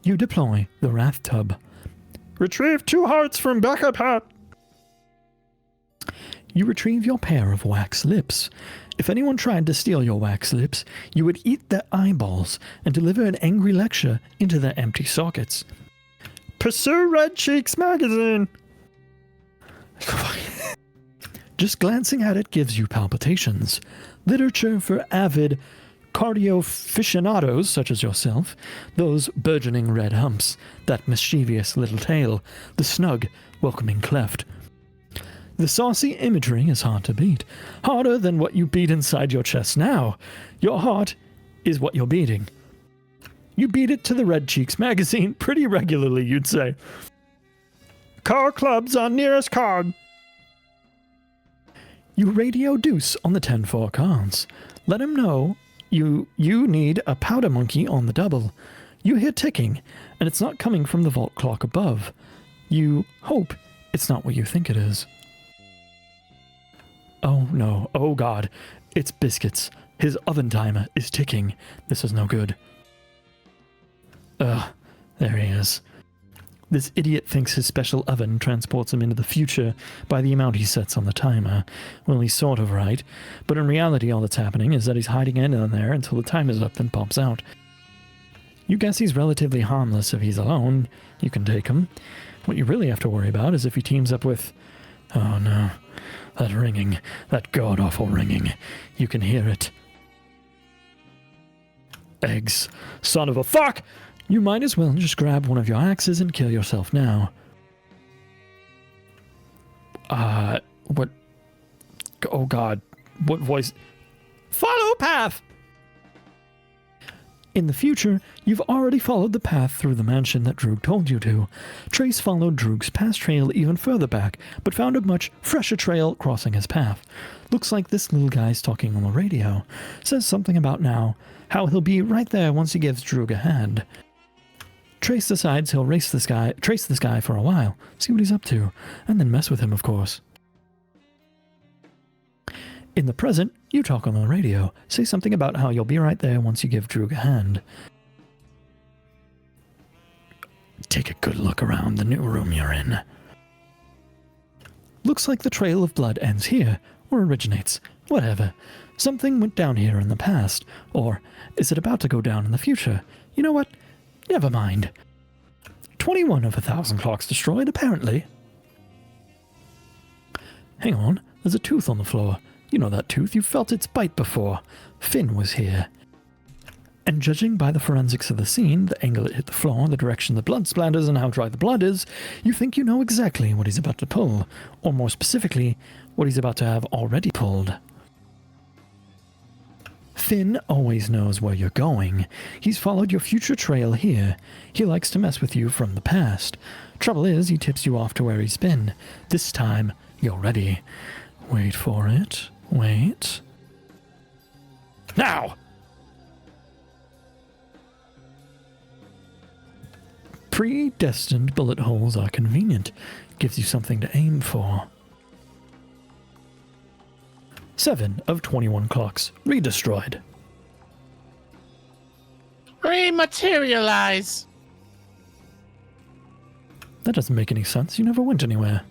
You deploy the Wrath Tub. Retrieve 2 hearts from backup hat! You retrieve your pair of wax lips. If anyone tried to steal your wax lips, you would eat their eyeballs and deliver an angry lecture into their empty sockets. Pursue Red Cheeks magazine! Just glancing at it gives you palpitations. Literature for avid cardio-aficionados such as yourself, those burgeoning red humps, that mischievous little tail, the snug, welcoming cleft. The saucy imagery is hard to beat. Harder than what you beat inside your chest now. Your heart is what you're beating. You beat it to the Red Cheeks magazine pretty regularly, you'd say. Car clubs on nearest card. You radio Deuce on the 10-4 cards. Let him know you need a powder monkey on the double. You hear ticking, and it's not coming from the vault clock above. You hope it's not what you think it is. Oh no, oh god, it's Biscuits. His oven timer is ticking. This is no good. Ugh, there he is. This idiot thinks his special oven transports him into the future by the amount he sets on the timer. Well, he's sort of right, but in reality all that's happening is that he's hiding in there until the time is up then pops out. You guess he's relatively harmless if he's alone. You can take him. What you really have to worry about is if he teams up with... Oh no. That ringing. That god-awful ringing. You can hear it. Eggs. Son of a fuck! You might as well just grab one of your axes and kill yourself now. What? Oh god. What voice? Follow path! In the future, you've already followed the path through the mansion that Droog told you to. Trace followed Droog's past trail even further back, but found a much fresher trail crossing his path. Looks like this little guy's talking on the radio. Says something about now, how he'll be right there once he gives Droog a hand. Trace decides he'll trace this guy for a while, see what he's up to, and then mess with him, of course. In the present, you talk on the radio, say something about how you'll be right there once you give Droog a hand. Take a good look around the new room you're in. Looks like the trail of blood ends here, or originates. Whatever. Something went down here in the past, or is it about to go down in the future? You know what? Never mind. 21 of 1,000 clocks destroyed, apparently. Hang on, there's a tooth on the floor. You know that tooth, you've felt its bite before. Finn was here. And judging by the forensics of the scene, the angle it hit the floor, the direction the blood splatters, and how dry the blood is, you think you know exactly what he's about to pull, or more specifically, what he's about to have already pulled. Finn always knows where you're going. He's followed your future trail here. He likes to mess with you from the past. Trouble is, he tips you off to where he's been. This time, you're ready. Wait for it. Wait. Now! Predestined bullet holes are convenient. Gives you something to aim for. 7 of 21 clocks. Redestroyed. Rematerialize. That doesn't make any sense. You never went anywhere.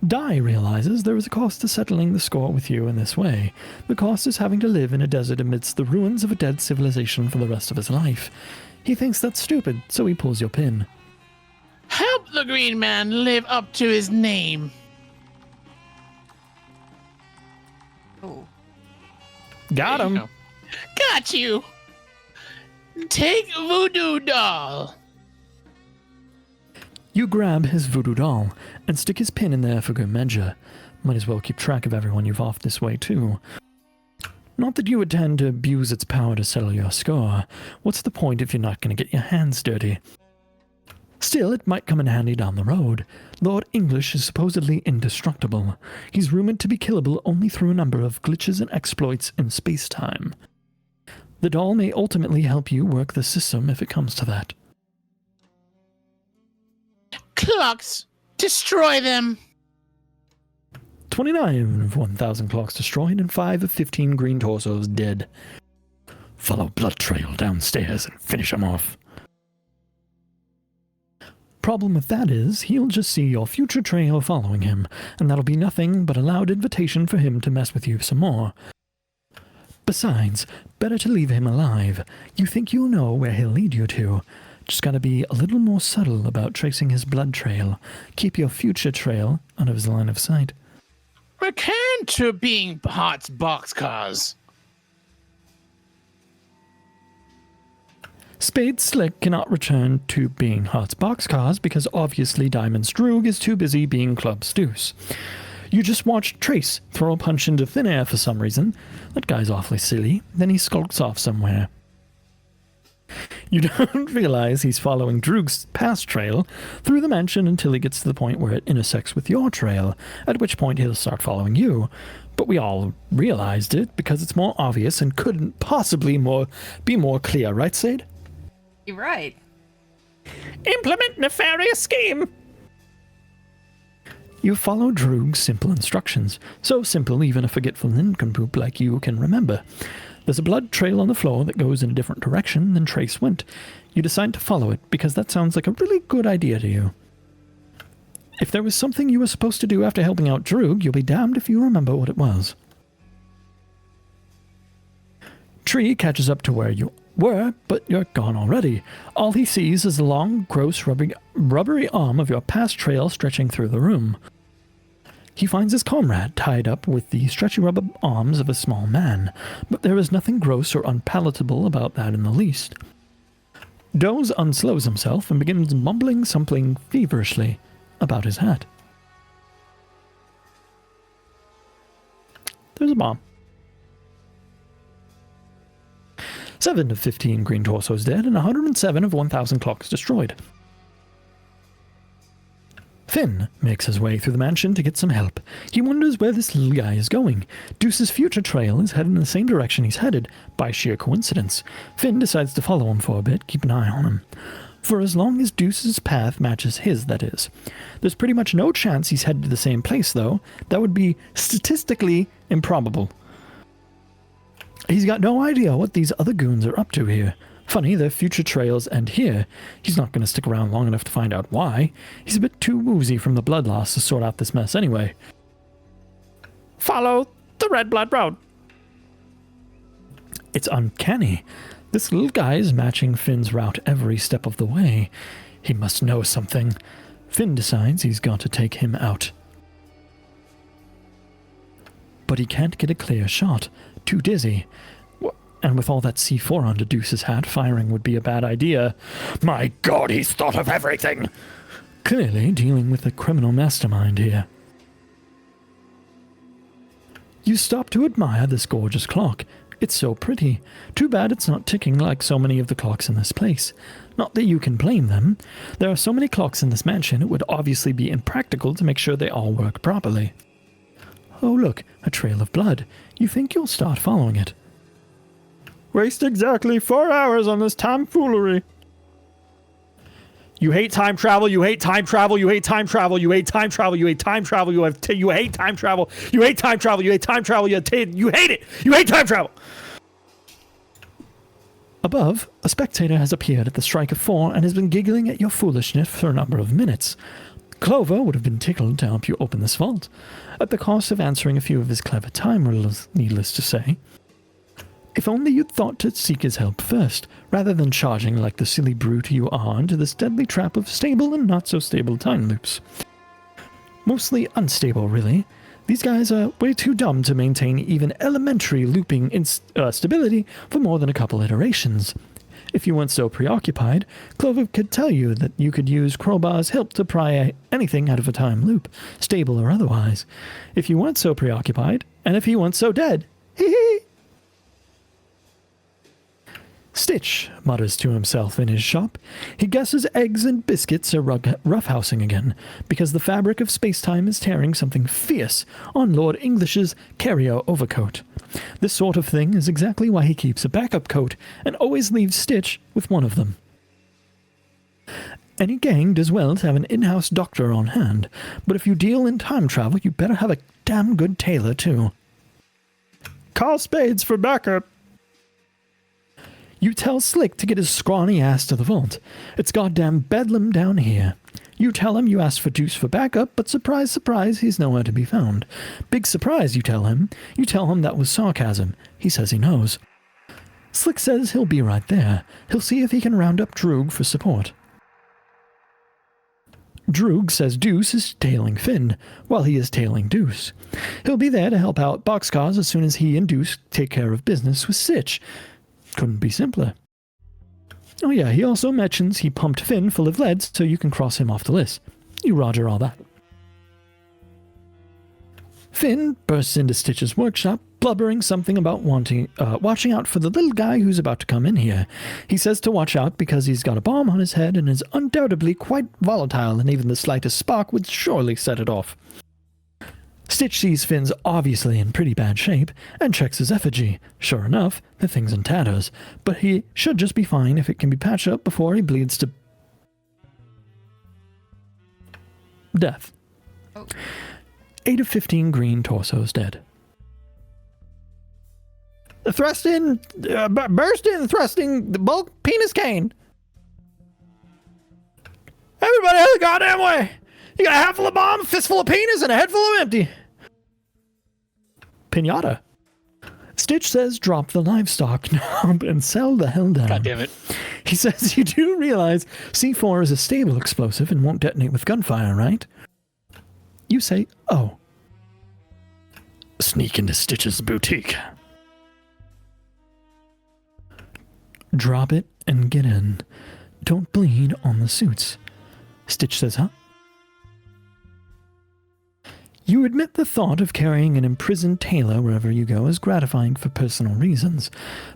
Dai realizes there is a cost to settling the score with you in this way. The cost is having to live in a desert amidst the ruins of a dead civilization for the rest of his life. He thinks that's stupid, so he pulls your pin. Help the green man live up to his name. Oh. Got him. Got you. Take voodoo doll. You grab his voodoo doll and stick his pin in there for good measure. Might as well keep track of everyone you've offed this way, too. Not that you would tend to abuse its power to settle your score. What's the point if you're not going to get your hands dirty? Still, it might come in handy down the road. Lord English is supposedly indestructible. He's rumored to be killable only through a number of glitches and exploits in space-time. The doll may ultimately help you work the system if it comes to that. Clocks. Destroy them. 29 of 1,000 clocks destroyed and 5 of 15 green torsos dead. Follow blood trail downstairs and finish him off. Problem with that is, he'll just see your future trail following him, and that'll be nothing but a loud invitation for him to mess with you some more. Besides, better to leave him alive. You think you'll know where he'll lead you to. Just gotta be a little more subtle about tracing his blood trail. Keep your future trail out of his line of sight. Return to being Hot's boxcars. Spade Slick cannot return to being Hot's boxcars because obviously Diamond's Droog is too busy being Club's Deuce. You just watched Trace throw a punch into thin air for some reason. That guy's awfully silly. Then he skulks off somewhere. You don't realize he's following Droog's past trail through the mansion until he gets to the point where it intersects with your trail, at which point he'll start following you. But we all realized it because it's more obvious and couldn't possibly be more clear, right, Sade? You're right. Implement nefarious scheme! You follow Droog's simple instructions. So simple even a forgetful nincompoop like you can remember. There's a blood trail on the floor that goes in a different direction than Trace went. You decide to follow it because that sounds like a really good idea to you. If there was something you were supposed to do after helping out Droog, you'll be damned if you remember what it was. Tree catches up to where you were, but you're gone already. All he sees is the long, gross, rubbery arm of your past trail stretching through the room. He finds his comrade tied up with the stretchy rubber arms of a small man, but there is nothing gross or unpalatable about that in the least. Doze unslows himself and begins mumbling something feverishly about his hat. There's a bomb. 7 of 15 green torsos dead and 107 of 1,000 clocks destroyed. Finn makes his way through the mansion to get some help. He wonders where this little guy is going. Deuce's future trail is headed in the same direction he's headed, by sheer coincidence. Finn decides to follow him for a bit, keep an eye on him. For as long as Deuce's path matches his, that is. There's pretty much no chance he's headed to the same place, though. That would be statistically improbable. He's got no idea what these other goons are up to here. Funny, their future trails end here. He's not going to stick around long enough to find out why. He's a bit too woozy from the blood loss to sort out this mess anyway. Follow the red blood road. It's uncanny. This little guy is matching Finn's route every step of the way. He must know something. Finn decides he's got to take him out. But he can't get a clear shot. Too dizzy. And with all that C4 under Deuce's hat, firing would be a bad idea. My God, he's thought of everything! Clearly dealing with a criminal mastermind here. You stop to admire this gorgeous clock. It's so pretty. Too bad it's not ticking like so many of the clocks in this place. Not that you can blame them. There are so many clocks in this mansion, it would obviously be impractical to make sure they all work properly. Oh look, a trail of blood. You think you'll start following it. Waste exactly 4 hours on this tomfoolery. You hate time travel, you hate time travel, you hate time travel, you hate time travel, you hate time travel, you hate time travel, you hate time travel, you hate time travel, you hate it! You hate time travel! Above, a spectator has appeared at the strike of 4 and has been giggling at your foolishness for a number of minutes. Clover would have been tickled to help you open this vault, at the cost of answering a few of his clever time riddles, needless to say. If only you'd thought to seek his help first, rather than charging like the silly brute you are into this deadly trap of stable and not-so-stable time loops. Mostly unstable, really. These guys are way too dumb to maintain even elementary looping stability for more than a couple iterations. If you weren't so preoccupied, Clover could tell you that you could use Crowbar's help to pry anything out of a time loop, stable or otherwise. If you weren't so preoccupied, and if he weren't so dead. Hee hee! Stitch mutters to himself in his shop. He guesses eggs and biscuits are roughhousing again, because the fabric of space-time is tearing something fierce on Lord English's carrier overcoat. This sort of thing is exactly why he keeps a backup coat and always leaves Stitch with one of them. Any gang does well to have an in-house doctor on hand, but if you deal in time travel, you better have a damn good tailor, too. Call Spades for backup. You tell Slick to get his scrawny ass to the vault. It's goddamn bedlam down here. You tell him you asked for Deuce for backup, but surprise, surprise, he's nowhere to be found. Big surprise, you tell him. You tell him that was sarcasm. He says he knows. Slick says he'll be right there. He'll see if he can round up Droog for support. Droog says Deuce is tailing Finn, while he is tailing Deuce. He'll be there to help out Boxcars as soon as he and Deuce take care of business with Sitch. Couldn't be simpler. Oh yeah, he also mentions he pumped Finn full of lead so you can cross him off the list. You roger all that. Finn bursts into Stitch's workshop, blubbering something about watching out for the little guy who's about to come in here. He says to watch out because he's got a bomb on his head and is undoubtedly quite volatile, and even the slightest spark would surely set it off. Stitch sees Finn's obviously in pretty bad shape and checks his effigy. Sure enough, the thing's in tatters, but he should just be fine if it can be patched up before he bleeds to death. Oh. 8 of 15 green torsos dead. Burst in, thrusting the bulk penis cane. Everybody out of the goddamn way! You got a handful of bomb, a fistful of penis, and a head full of empty. Pinata. Stitch says drop the livestock knob and sell the hell down. God damn it. He says you do realize C4 is a stable explosive and won't detonate with gunfire, right? You say, oh. Sneak into Stitch's boutique. Drop it and get in. Don't bleed on the suits. Stitch says, huh? You admit the thought of carrying an imprisoned tailor wherever you go is gratifying for personal reasons,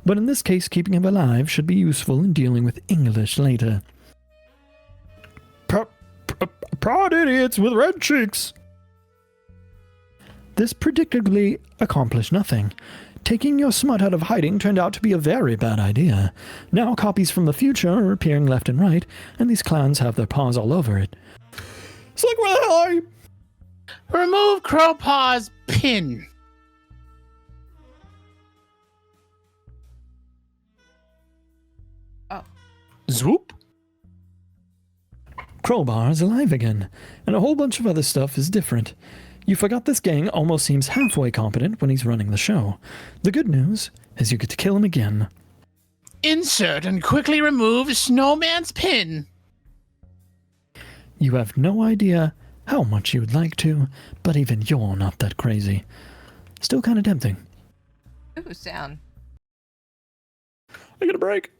but in this case keeping him alive should be useful in dealing with English later. Proud idiots with red cheeks. This predictably accomplished nothing. Taking your smut out of hiding turned out to be a very bad idea. Now copies from the future are appearing left and right, and these clowns have their paws all over it. Slick, where the hell are you? Remove Crowpaw's pin. Oh. Zoop. Crowbar is alive again, and a whole bunch of other stuff is different. You forgot this gang almost seems halfway competent when he's running the show. The good news is you get to kill him again. Insert and quickly remove Snowman's pin. You have no idea how much you would like to, but even you're not that crazy. Still kind of tempting. Ooh, sound. I get a break.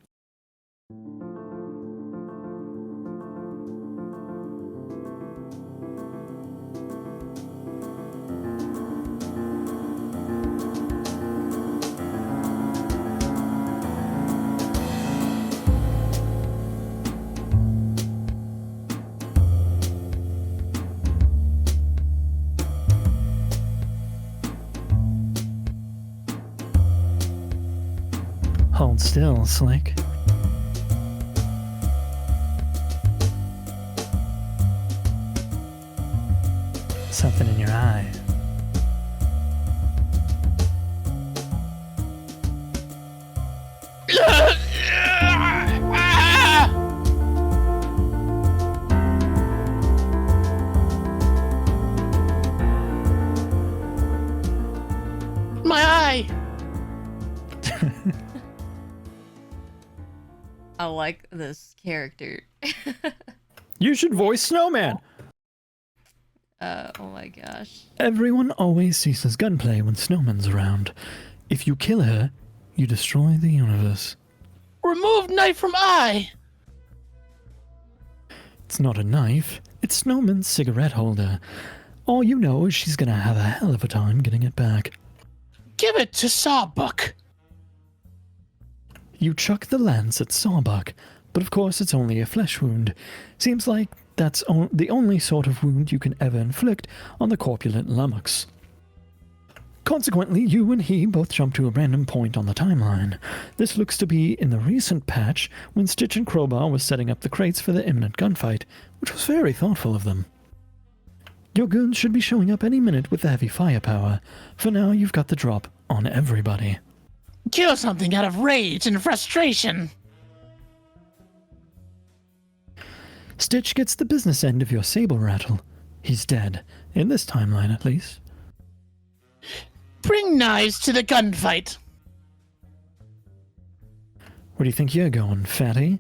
Hold still, Slick. Something in your eye. My eye. I like this character. You should voice Snowman. Oh my gosh. Everyone always ceases gunplay when Snowman's around. If you kill her, you destroy the universe. Remove knife from eye. It's not a knife, it's Snowman's cigarette holder. All you know is she's gonna have a hell of a time getting it back. Give it to Sawbuck. You chuck the lance at Sawbuck, but of course it's only a flesh wound. Seems like that's the only sort of wound you can ever inflict on the corpulent lummox. Consequently, you and he both jump to a random point on the timeline. This looks to be in the recent patch when Stitch and Crowbar was setting up the crates for the imminent gunfight, which was very thoughtful of them. Your goons should be showing up any minute with the heavy firepower. For now, you've got the drop on everybody. Kill something out of rage and frustration. Stitch gets the business end of your saber rattle. He's dead, in this timeline at least. Bring knives to the gunfight. Where do you think you're going, fatty?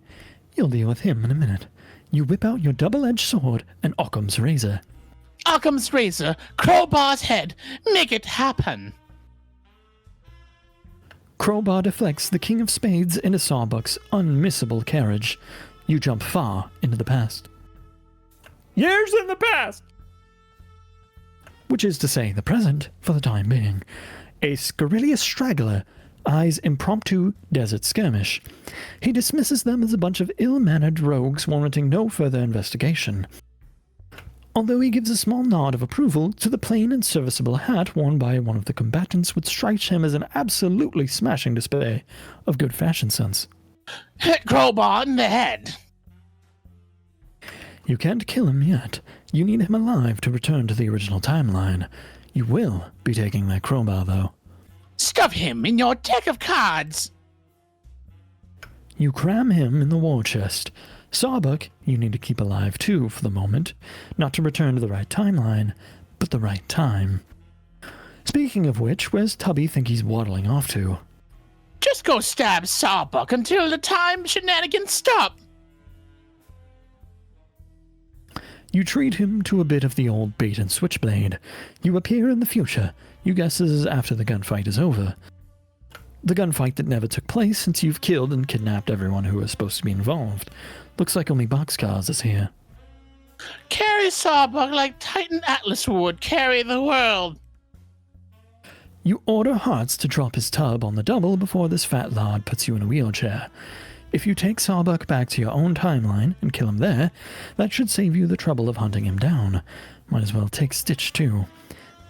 You'll deal with him in a minute. You whip out your double-edged sword and Occam's razor. Occam's razor, Crowbar's head. Make it happen. Crowbar deflects the King of Spades into Sawbuck's unmissable carriage. You jump far into the past. Years in the past! Which is to say, the present, for the time being. A scurrilous straggler eyes impromptu desert skirmish. He dismisses them as a bunch of ill-mannered rogues warranting no further investigation. Although he gives a small nod of approval to the plain and serviceable hat worn by one of the combatants, which strikes him as an absolutely smashing display of good fashion sense. Hit Crowbar in the head. You can't kill him yet. You need him alive to return to the original timeline. You will be taking that crowbar, though. Stuff him in your deck of cards. You cram him in the war chest. Sawbuck, you need to keep alive too for the moment. Not to return to the right timeline, but the right time. Speaking of which, where's Tubby think he's waddling off to? Just go stab Sawbuck until the time shenanigans stop. You treat him to a bit of the old bait and switchblade. You appear in the future. You guess this is after the gunfight is over. The gunfight that never took place since you've killed and kidnapped everyone who was supposed to be involved. Looks like only Boxcars is here. Carry Sawbuck like Titan Atlas would carry the world. You order Hearts to drop his tub on the double before this fat lard puts you in a wheelchair. If you take Sawbuck back to your own timeline and kill him there, that should save you the trouble of hunting him down. Might as well take Stitch too.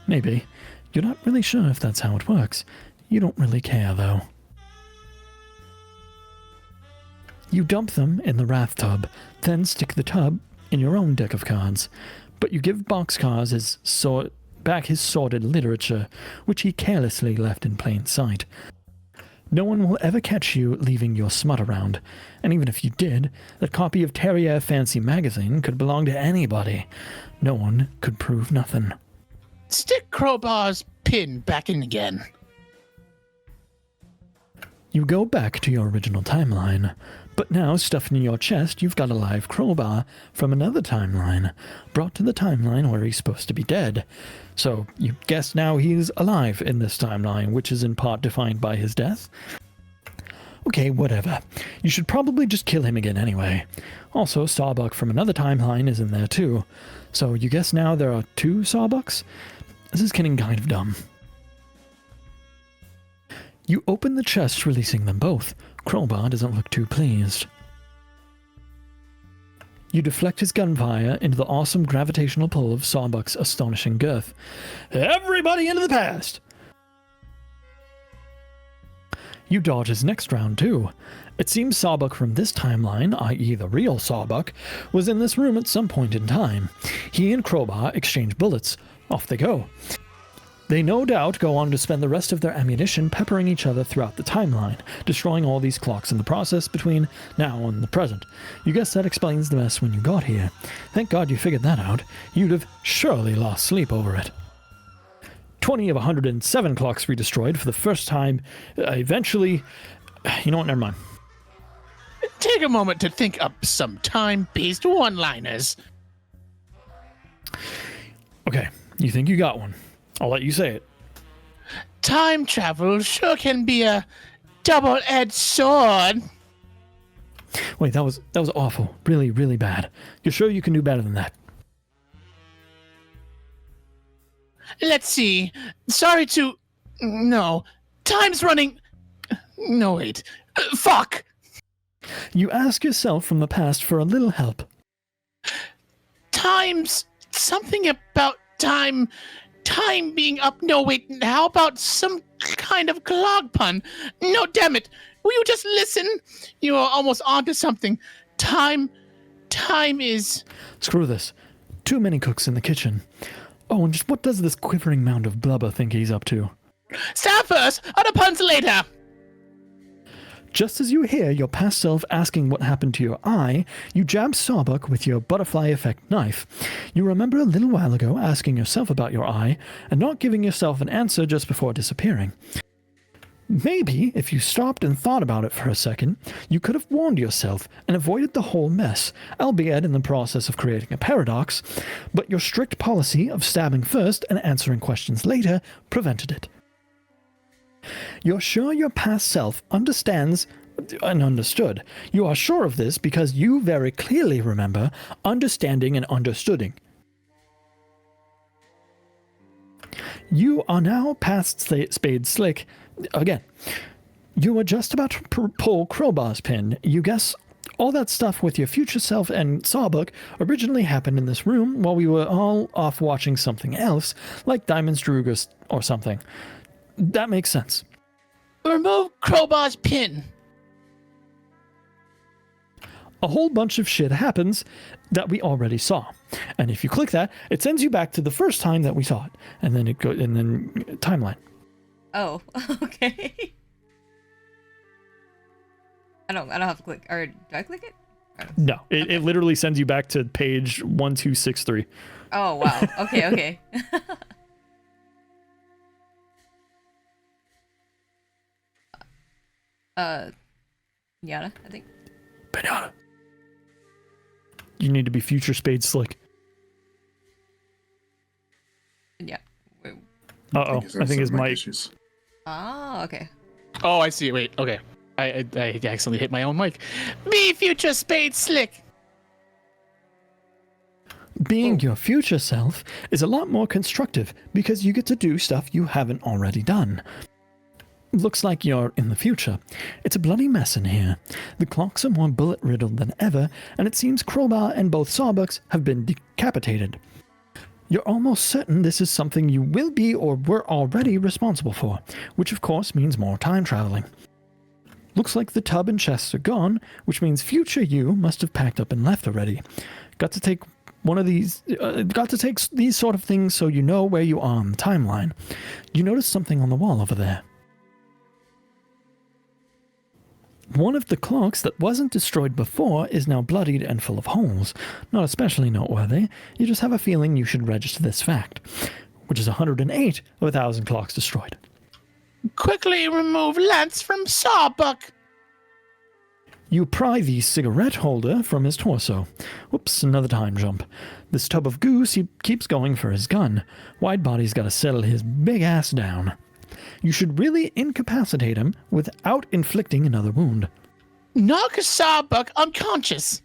Maybe. You're not really sure if that's how it works. You don't really care, though. You dump them in the Wrath tub, then stick the tub in your own deck of cards. But you give Boxcars back his sordid literature, which he carelessly left in plain sight. No one will ever catch you leaving your smut around, and even if you did, that copy of Terrier Fancy magazine could belong to anybody. No one could prove nothing. Stick Crowbar's pin back in again. You go back to your original timeline, but now stuffed in your chest you've got a live crowbar from another timeline, brought to the timeline where he's supposed to be dead. So you guess now he's alive in this timeline, which is in part defined by his death? Okay, whatever. You should probably just kill him again anyway. Also, Sawbuck from another timeline is in there too. So you guess now there are 2 Sawbucks? This is getting kind of dumb. You open the chest, releasing them both. Crowbar doesn't look too pleased. You deflect his gunfire into the awesome gravitational pull of Sawbuck's astonishing girth. Everybody into the past! You dodge his next round, too. It seems Sawbuck from this timeline, i.e. the real Sawbuck, was in this room at some point in time. He and Crowbar exchange bullets. Off they go. They no doubt go on to spend the rest of their ammunition peppering each other throughout the timeline, destroying all these clocks in the process between now and the present. You guess that explains the mess when you got here. Thank God you figured that out. You'd have surely lost sleep over it. 20 of 107 clocks redestroyed for the first time. Eventually... You know what? Never mind. Take a moment to think up some time-based one-liners. Okay, you think you got one. I'll let you say it. Time travel sure can be a double-edged sword. Wait, that was awful. Really, really bad. You're sure you can do better than that? Let's see. Sorry to... No. Time's running... No, wait. Fuck! You ask yourself from the past for a little help. Time's... Something about time... Time being up... No, wait. How about some kind of clog pun? No, damn it. Will you just listen? You are almost onto something. Time is... Screw this. Too many cooks in the kitchen. Oh, and just what does this quivering mound of blubber think he's up to? Stop first! Other puns later! Just as you hear your past self asking what happened to your eye, you jab Sawbuck with your butterfly effect knife. You remember a little while ago asking yourself about your eye and not giving yourself an answer just before disappearing. Maybe, if you stopped and thought about it for a second, you could have warned yourself and avoided the whole mess, albeit in the process of creating a paradox, but your strict policy of stabbing first and answering questions later prevented it. You're sure your past self understands and understood. You are sure of this because you very clearly remember understanding and understooding. You are now past Spade Slick. Again, you were just about to pull Crowbar's pin. You guess all that stuff with your future self and Sawbuck originally happened in this room while we were all off watching something else, like Diamond's Drugus or something. That makes sense. Remove Crowbar's pin. A whole bunch of shit happens that we already saw. And if you click that, it sends you back to the first time that we saw it. And then timeline. Oh, okay. I don't have to click, or do I click it? No, it literally sends you back to page 1263. Oh, wow. Okay. Yada, I think. Pinata. You need to be future Spade Slick. Yeah. Wait. Uh-oh, I think his mic. Issues. Oh, okay. Oh, I see. Wait, okay. I accidentally hit my own mic. Be future Spade Slick. Being your future self is a lot more constructive because you get to do stuff you haven't already done. Looks like you're in the future. It's a bloody mess in here. The clocks are more bullet-riddled than ever, and it seems Crowbar and both Sawbucks have been decapitated. You're almost certain this is something you will be or were already responsible for, which of course means more time traveling. Looks like the tub and chests are gone, which means future you must have packed up and left already. Got to take these sort of things so you know where you are on the timeline. You notice something on the wall over there. One of the clocks that wasn't destroyed before is now bloodied and full of holes. Not especially noteworthy, you just have a feeling you should register this fact, which is 108 of 1,000 clocks destroyed. Quickly remove Lance from Sawbuck. You pry the cigarette holder from his torso. Whoops, another time jump. This tub of goose, he keeps going for his gun. Widebody's gotta settle his big ass down. You should really incapacitate him without inflicting another wound. Knock Sawbuck unconscious.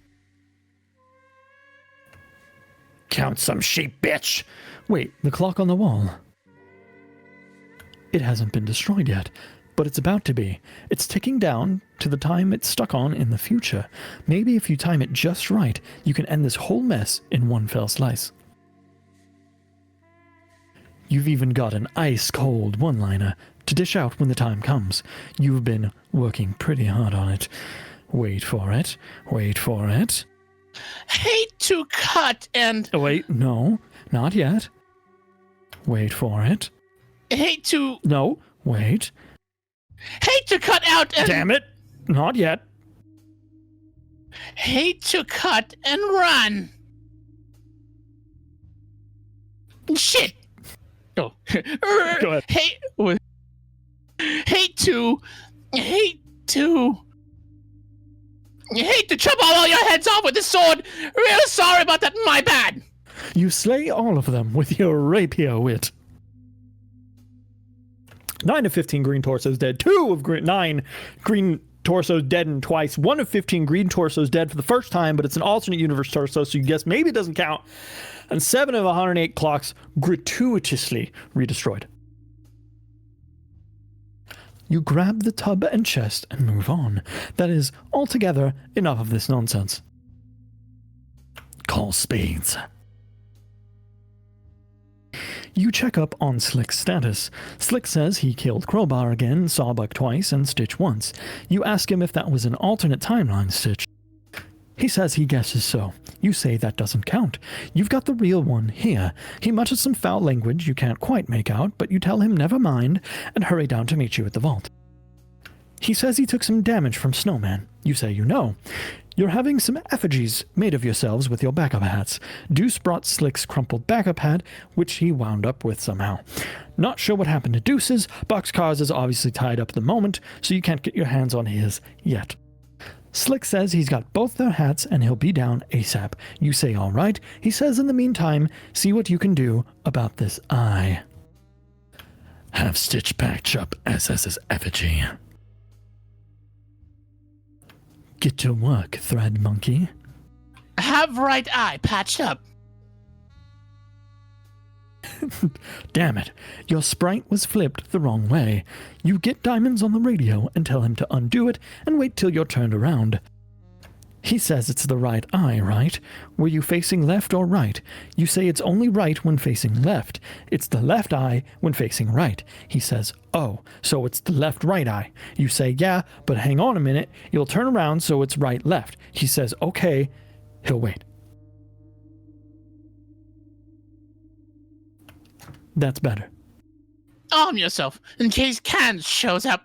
Count some sheep, bitch! Wait, the clock on the wall. It hasn't been destroyed yet, but it's about to be. It's ticking down to the time it's stuck on in the future. Maybe if you time it just right, you can end this whole mess in one fell slice. You've even got an ice-cold one-liner to dish out when the time comes. You've been working pretty hard on it. Wait for it. Wait for it. Hate to cut and... Oh, wait, no, not yet. Wait for it. Hate to... No, wait. Hate to cut out and... Damn it, not yet. Hate to cut and run. Shit. Oh. Go ahead. Hate to chop all your heads off with this sword. Real sorry about that. My bad. You slay all of them with your rapier wit. 9 of 15 green torsos dead. 9 green torsos dead and twice. 1 of 15 green torsos dead for the first time, but it's an alternate universe torso, so you guess maybe it doesn't count. And 7 of 108 clocks gratuitously redestroyed. You grab the tub and chest and move on. That is altogether enough of this nonsense. Call spades. You check up on Slick's status. Slick says he killed Crowbar again, Sawbuck twice, and Stitch once. You ask him if that was an alternate timeline, Stitch. He says he guesses so. You say that doesn't count. You've got the real one here. He mutters some foul language you can't quite make out, but you tell him never mind and hurry down to meet you at the vault. He says he took some damage from Snowman. You say you know. You're having some effigies made of yourselves with your backup hats. Deuce brought Slick's crumpled backup hat, which he wound up with somehow. Not sure what happened to Deuce's. Boxcars is obviously tied up at the moment, so you can't get your hands on his yet. Slick says he's got both their hats and he'll be down ASAP. You say all right. He says in the meantime, see what you can do about this eye. Have Stitch patch up SS's effigy. Get to work, Thread Monkey. Have right eye patched up. Damn it, your sprite was flipped the wrong way. You get Diamonds on the radio and tell him to undo it and wait till you're turned around. He says it's the right eye, right? Were you facing left or right? You say it's only right when facing left. It's the left eye when facing right. He says, oh, so it's the left-right eye. You say, yeah, but hang on a minute. You'll turn around so it's right-left. He says, okay. He'll wait. That's better. Arm yourself in case Cans shows up.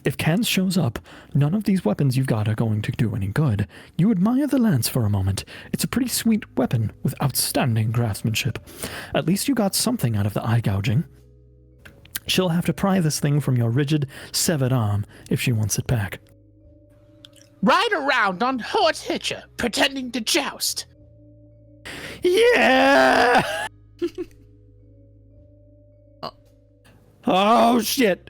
If Cans shows up, none of these weapons you've got are going to do any good. You admire the lance for a moment. It's a pretty sweet weapon with outstanding craftsmanship. At least you got something out of the eye gouging. She'll have to pry this thing from your rigid, severed arm if she wants it back. Ride around on Horse Hitcher, pretending to joust. Yeah! Oh, shit!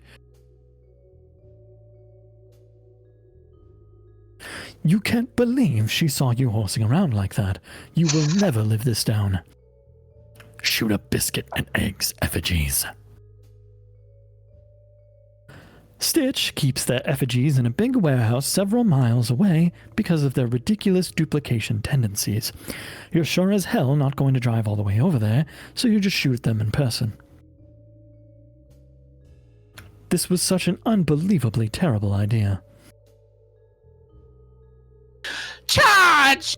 You can't believe she saw you horsing around like that. You will never live this down. Shoot a biscuit and eggs effigies. Stitch keeps their effigies in a big warehouse several miles away because of their ridiculous duplication tendencies. You're sure as hell not going to drive all the way over there, so you just shoot them in person. This was such an unbelievably terrible idea. Charge!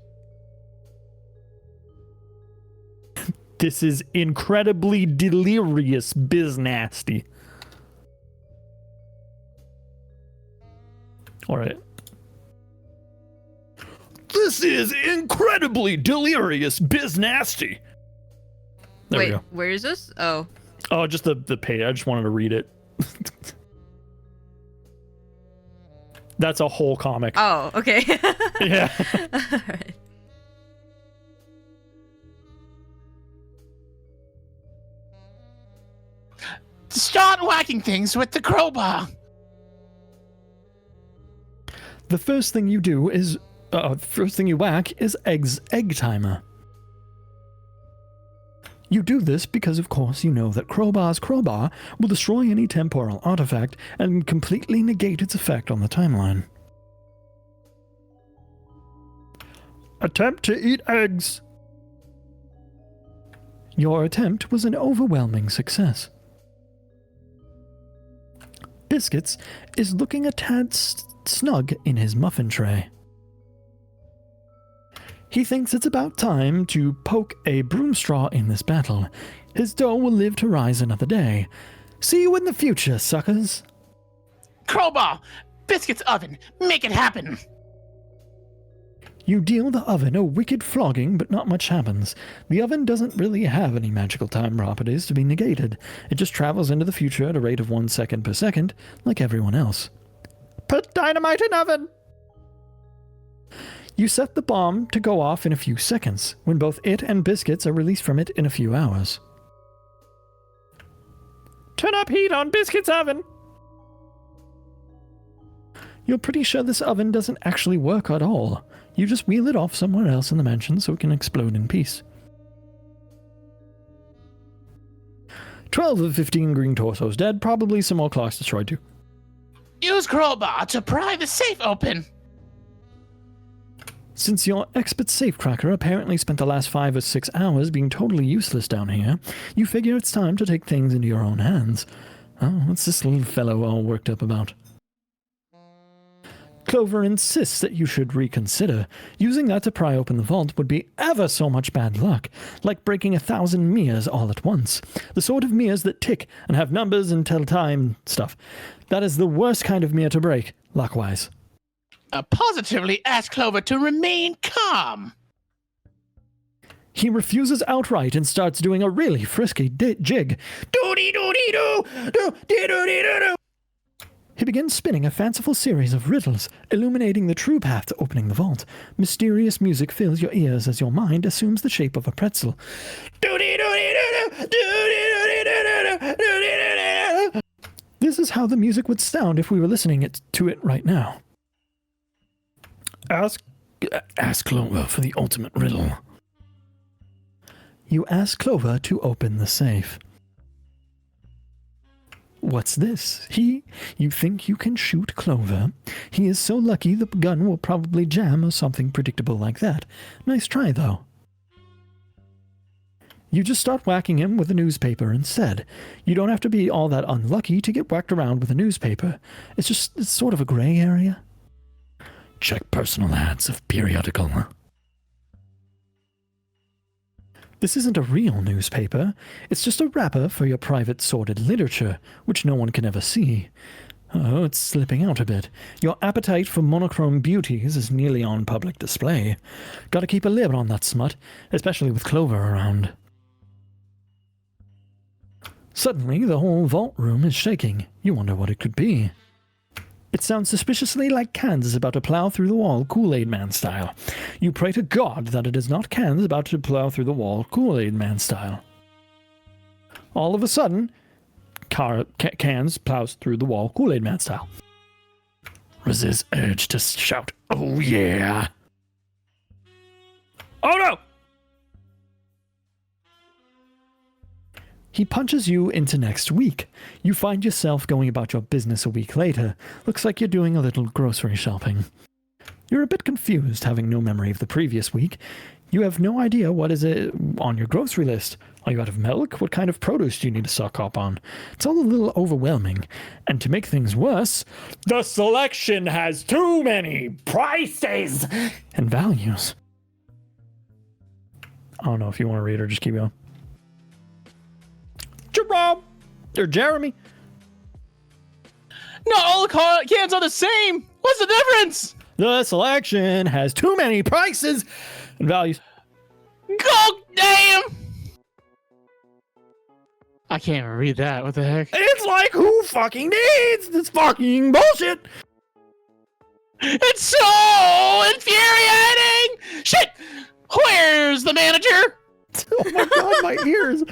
This is incredibly delirious biznasty. Alright. This is incredibly delirious biznasty. There we Wait, go. where is this? Oh. Oh, just the page. I just wanted to read it. That's a whole comic. Oh, okay. Yeah. Alright. Start whacking things with the crowbar. The first thing you do is, first thing you whack is egg timer. You do this because, of course, you know that Crowbar's crowbar will destroy any temporal artifact and completely negate its effect on the timeline. Attempt to eat eggs. Your attempt was an overwhelming success. Biscuits is looking a tad snug in his muffin tray. He thinks it's about time to poke a broom straw in this battle. His dough will live to rise another day. See you in the future, suckers. Crowbar! Biscuit's oven! Make it happen! You deal the oven a wicked flogging, but not much happens. The oven doesn't really have any magical time properties to be negated. It just travels into the future at a rate of 1 second per second, like everyone else. Put dynamite in oven! You set the bomb to go off in a few seconds, when both it and Biscuits are released from it in a few hours. Turn up heat on Biscuits' oven! You're pretty sure this oven doesn't actually work at all. You just wheel it off somewhere else in the mansion so it can explode in peace. 12 of 15 green torsos dead, probably some more clocks destroyed too. Use crowbar to pry the safe open. Since your expert safecracker apparently spent the last 5 or 6 hours being totally useless down here, you figure it's time to take things into your own hands. Oh, what's this little fellow all worked up about? Clover insists that you should reconsider. Using that to pry open the vault would be ever so much bad luck, like breaking 1,000 mirrors all at once. The sort of mirrors that tick and have numbers and tell time stuff. That is the worst kind of mirror to break, luck-wise. Positively ask Clover to remain calm. He refuses outright and starts doing a really frisky jig. Doo-dee-doo-dee-doo! Doo-dee-doo-dee-doo-doo! He begins spinning a fanciful series of riddles, illuminating the true path to opening the vault. Mysterious music fills your ears as your mind assumes the shape of a pretzel. This is how the music would sound if we were listening to it right now. Ask Clover for the ultimate riddle. You ask Clover to open the safe. What's this? You think you can shoot Clover? He is so lucky the gun will probably jam or something predictable like that. Nice try, though. You just start whacking him with a newspaper instead. You don't have to be all that unlucky to get whacked around with a newspaper. It's sort of a gray area. Check personal ads of periodical. This isn't a real newspaper. It's just a wrapper for your private sordid literature, which no one can ever see. Oh, it's slipping out a bit. Your appetite for monochrome beauties is nearly on public display. Gotta keep a lid on that smut, especially with Clover around. Suddenly, the whole vault room is shaking. You wonder what it could be. It sounds suspiciously like Cans is about to plow through the wall Kool-Aid Man style. You pray to God that it is not Cans about to plow through the wall Kool-Aid Man style. All of a sudden, Cans plows through the wall Kool-Aid Man style. Resist urge to shout, "Oh yeah!" Oh no! He punches you into next week. You find yourself going about your business a week later. Looks like you're doing a little grocery shopping. You're a bit confused, having no memory of the previous week. You have no idea what is on your grocery list. Are you out of milk? What kind of produce do you need to stock up on? It's all a little overwhelming. And to make things worse, the selection has too many prices and values. I don't know if you want to read or just keep going. Jerome! Or Jeremy? Not all the cans are the same. What's the difference? The selection has too many prices and values. God damn! I can't even read that. What the heck? It's like, who fucking needs this fucking bullshit? It's so infuriating! Shit! Where's the manager? Oh my god, my ears.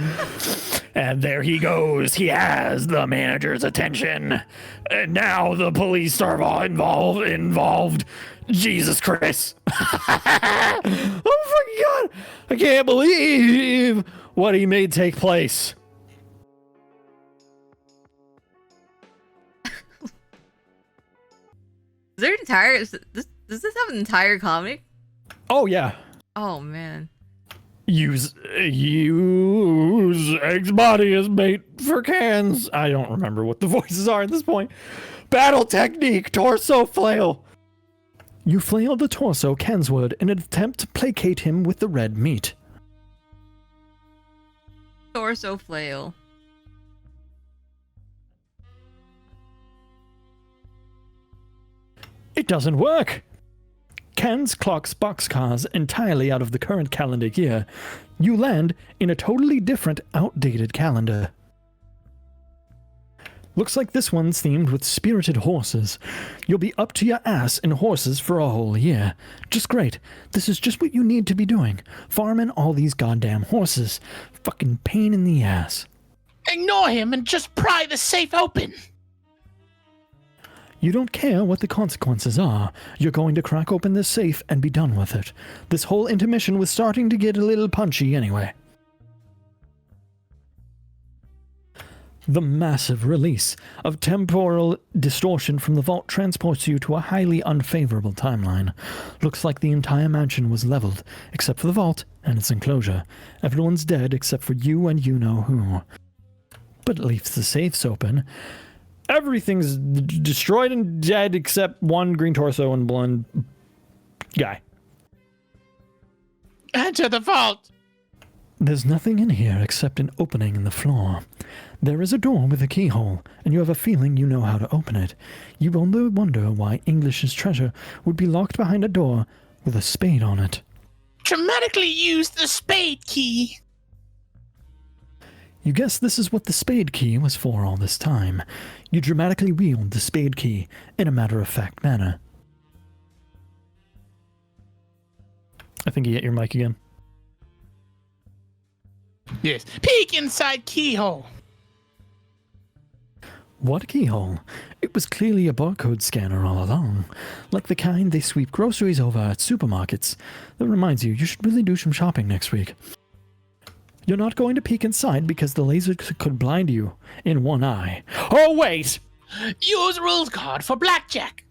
And there he goes. He has the manager's attention. And now the police are involved. Jesus Christ. Oh my god. I can't believe what he made take place. Is there an entire? Does this have an entire comic? Oh yeah. Oh man. Use egg's body as bait for cans. I don't remember what the voices are at this point. Battle technique, torso flail. You flail the torso Kenswood in an attempt to placate him with the red meat. Torso flail. It doesn't work. Kens clocks boxcars entirely out of the current calendar year. You land in a totally different, outdated calendar. Looks like this one's themed with spirited horses. You'll be up to your ass in horses for a whole year. Just great. This is just what you need to be doing. Farming all these goddamn horses. Fucking pain in the ass. Ignore him and just pry the safe open. You don't care what the consequences are. You're going to crack open this safe and be done with it. This whole intermission was starting to get a little punchy anyway. The massive release of temporal distortion from the vault transports you to a highly unfavorable timeline. Looks like the entire mansion was leveled, except for the vault and its enclosure. Everyone's dead except for you and you know who. But it leaves the safes open. Everything's destroyed and dead except one green torso and blonde guy. Enter the vault. There's nothing in here except an opening in the floor. There is a door with a keyhole, and you have a feeling you know how to open it. You only wonder why English's treasure would be locked behind a door with a spade on it. Dramatically use the spade key. You guess this is what the spade key was for all this time. You dramatically wield the spade key in a matter-of-fact manner. I think you hit your mic again. Yes. Peek inside keyhole. What keyhole? It was clearly a barcode scanner all along, like the kind they sweep groceries over at supermarkets. That reminds you should really do some shopping next week. You're not going to peek inside because the laser could blind you in one eye. Oh, wait! Use rules card for blackjack.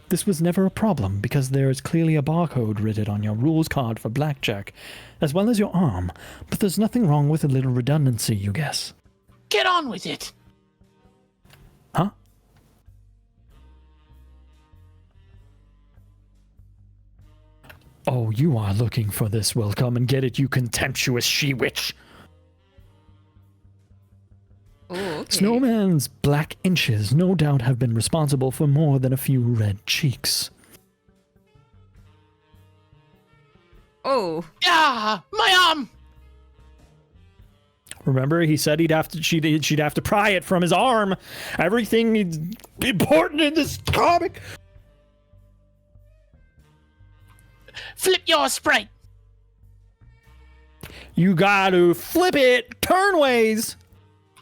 This was never a problem because there is clearly a barcode written on your rules card for blackjack, as well as your arm, but there's nothing wrong with a little redundancy, you guess. Get on with it. Huh? Oh, you are looking for this. Well, come and get it, you contemptuous she-witch. Oh, okay. Snowman's black inches no doubt have been responsible for more than a few red cheeks. Oh. Ah, my arm. Remember, he said she'd have to pry it from his arm. Everything is important in this comic. Flip your sprite. You got to flip it turn ways.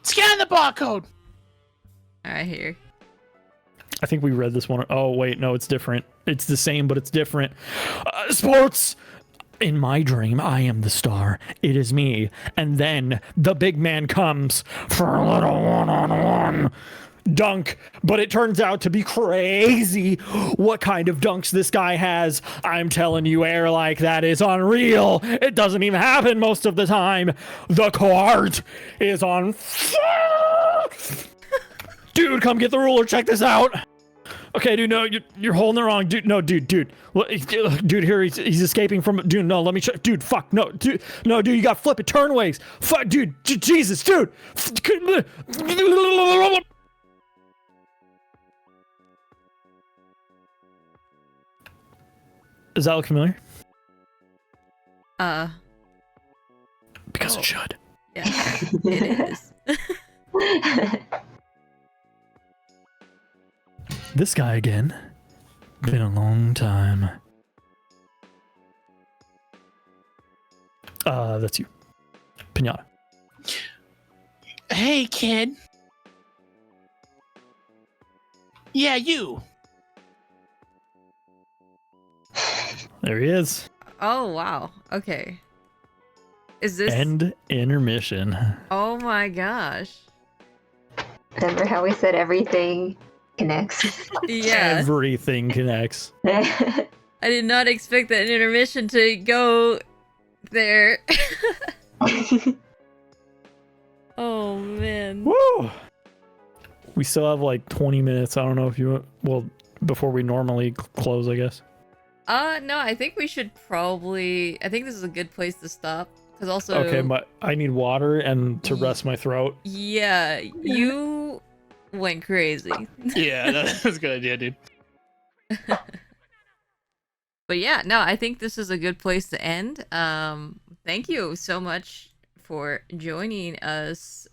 Scan the barcode. Alright, here. I think we read this one. Oh, wait, no, it's different. It's the same, but it's different. Sports In my dream, I am the star. It is me. And then the big man comes for a little one-on-one dunk, but it turns out to be crazy what kind of dunks this guy has. I'm telling you, air like that is unreal. It doesn't even happen most of the time. The cart is on fire. Dude, come get the ruler. Check this out. Okay, dude, no, you're holding it wrong, dude. No, dude. Dude, here he's escaping from. Dude, no, let me check. Dude, fuck, no, dude, you got to flip it, turn ways. Fuck, dude, Jesus, dude. Does that look familiar? Because it should. Yeah, it is. This guy again. Been a long time. That's you. Pinata. Hey, kid. Yeah, you. There he is. Oh wow. Okay. Is this? End intermission. Oh my gosh. Remember how we said everything connects? Yeah. Everything connects. I did not expect that intermission to go there. Oh man. Woo! We still have like 20 minutes. I don't know if you well before we normally close, I guess. No, I think we should probably. I think this is a good place to stop. Because also. Okay, but I need water and to rest my throat. Yeah, you went crazy. Yeah, that's a good idea, dude. But yeah, no, I think this is a good place to end. Thank you so much for joining us,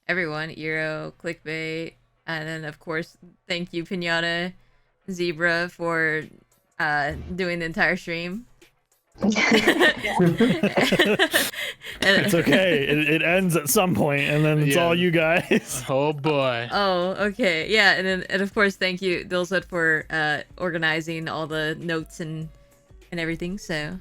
everyone. Eero, Clickbait, and then of course, thank you, Pinata, Zebra, for doing the entire stream. It's okay. It ends at some point, and then it's all you guys. Oh boy. Oh, okay. Yeah, and of course, thank you, Dilsut, for organizing all the notes and everything. So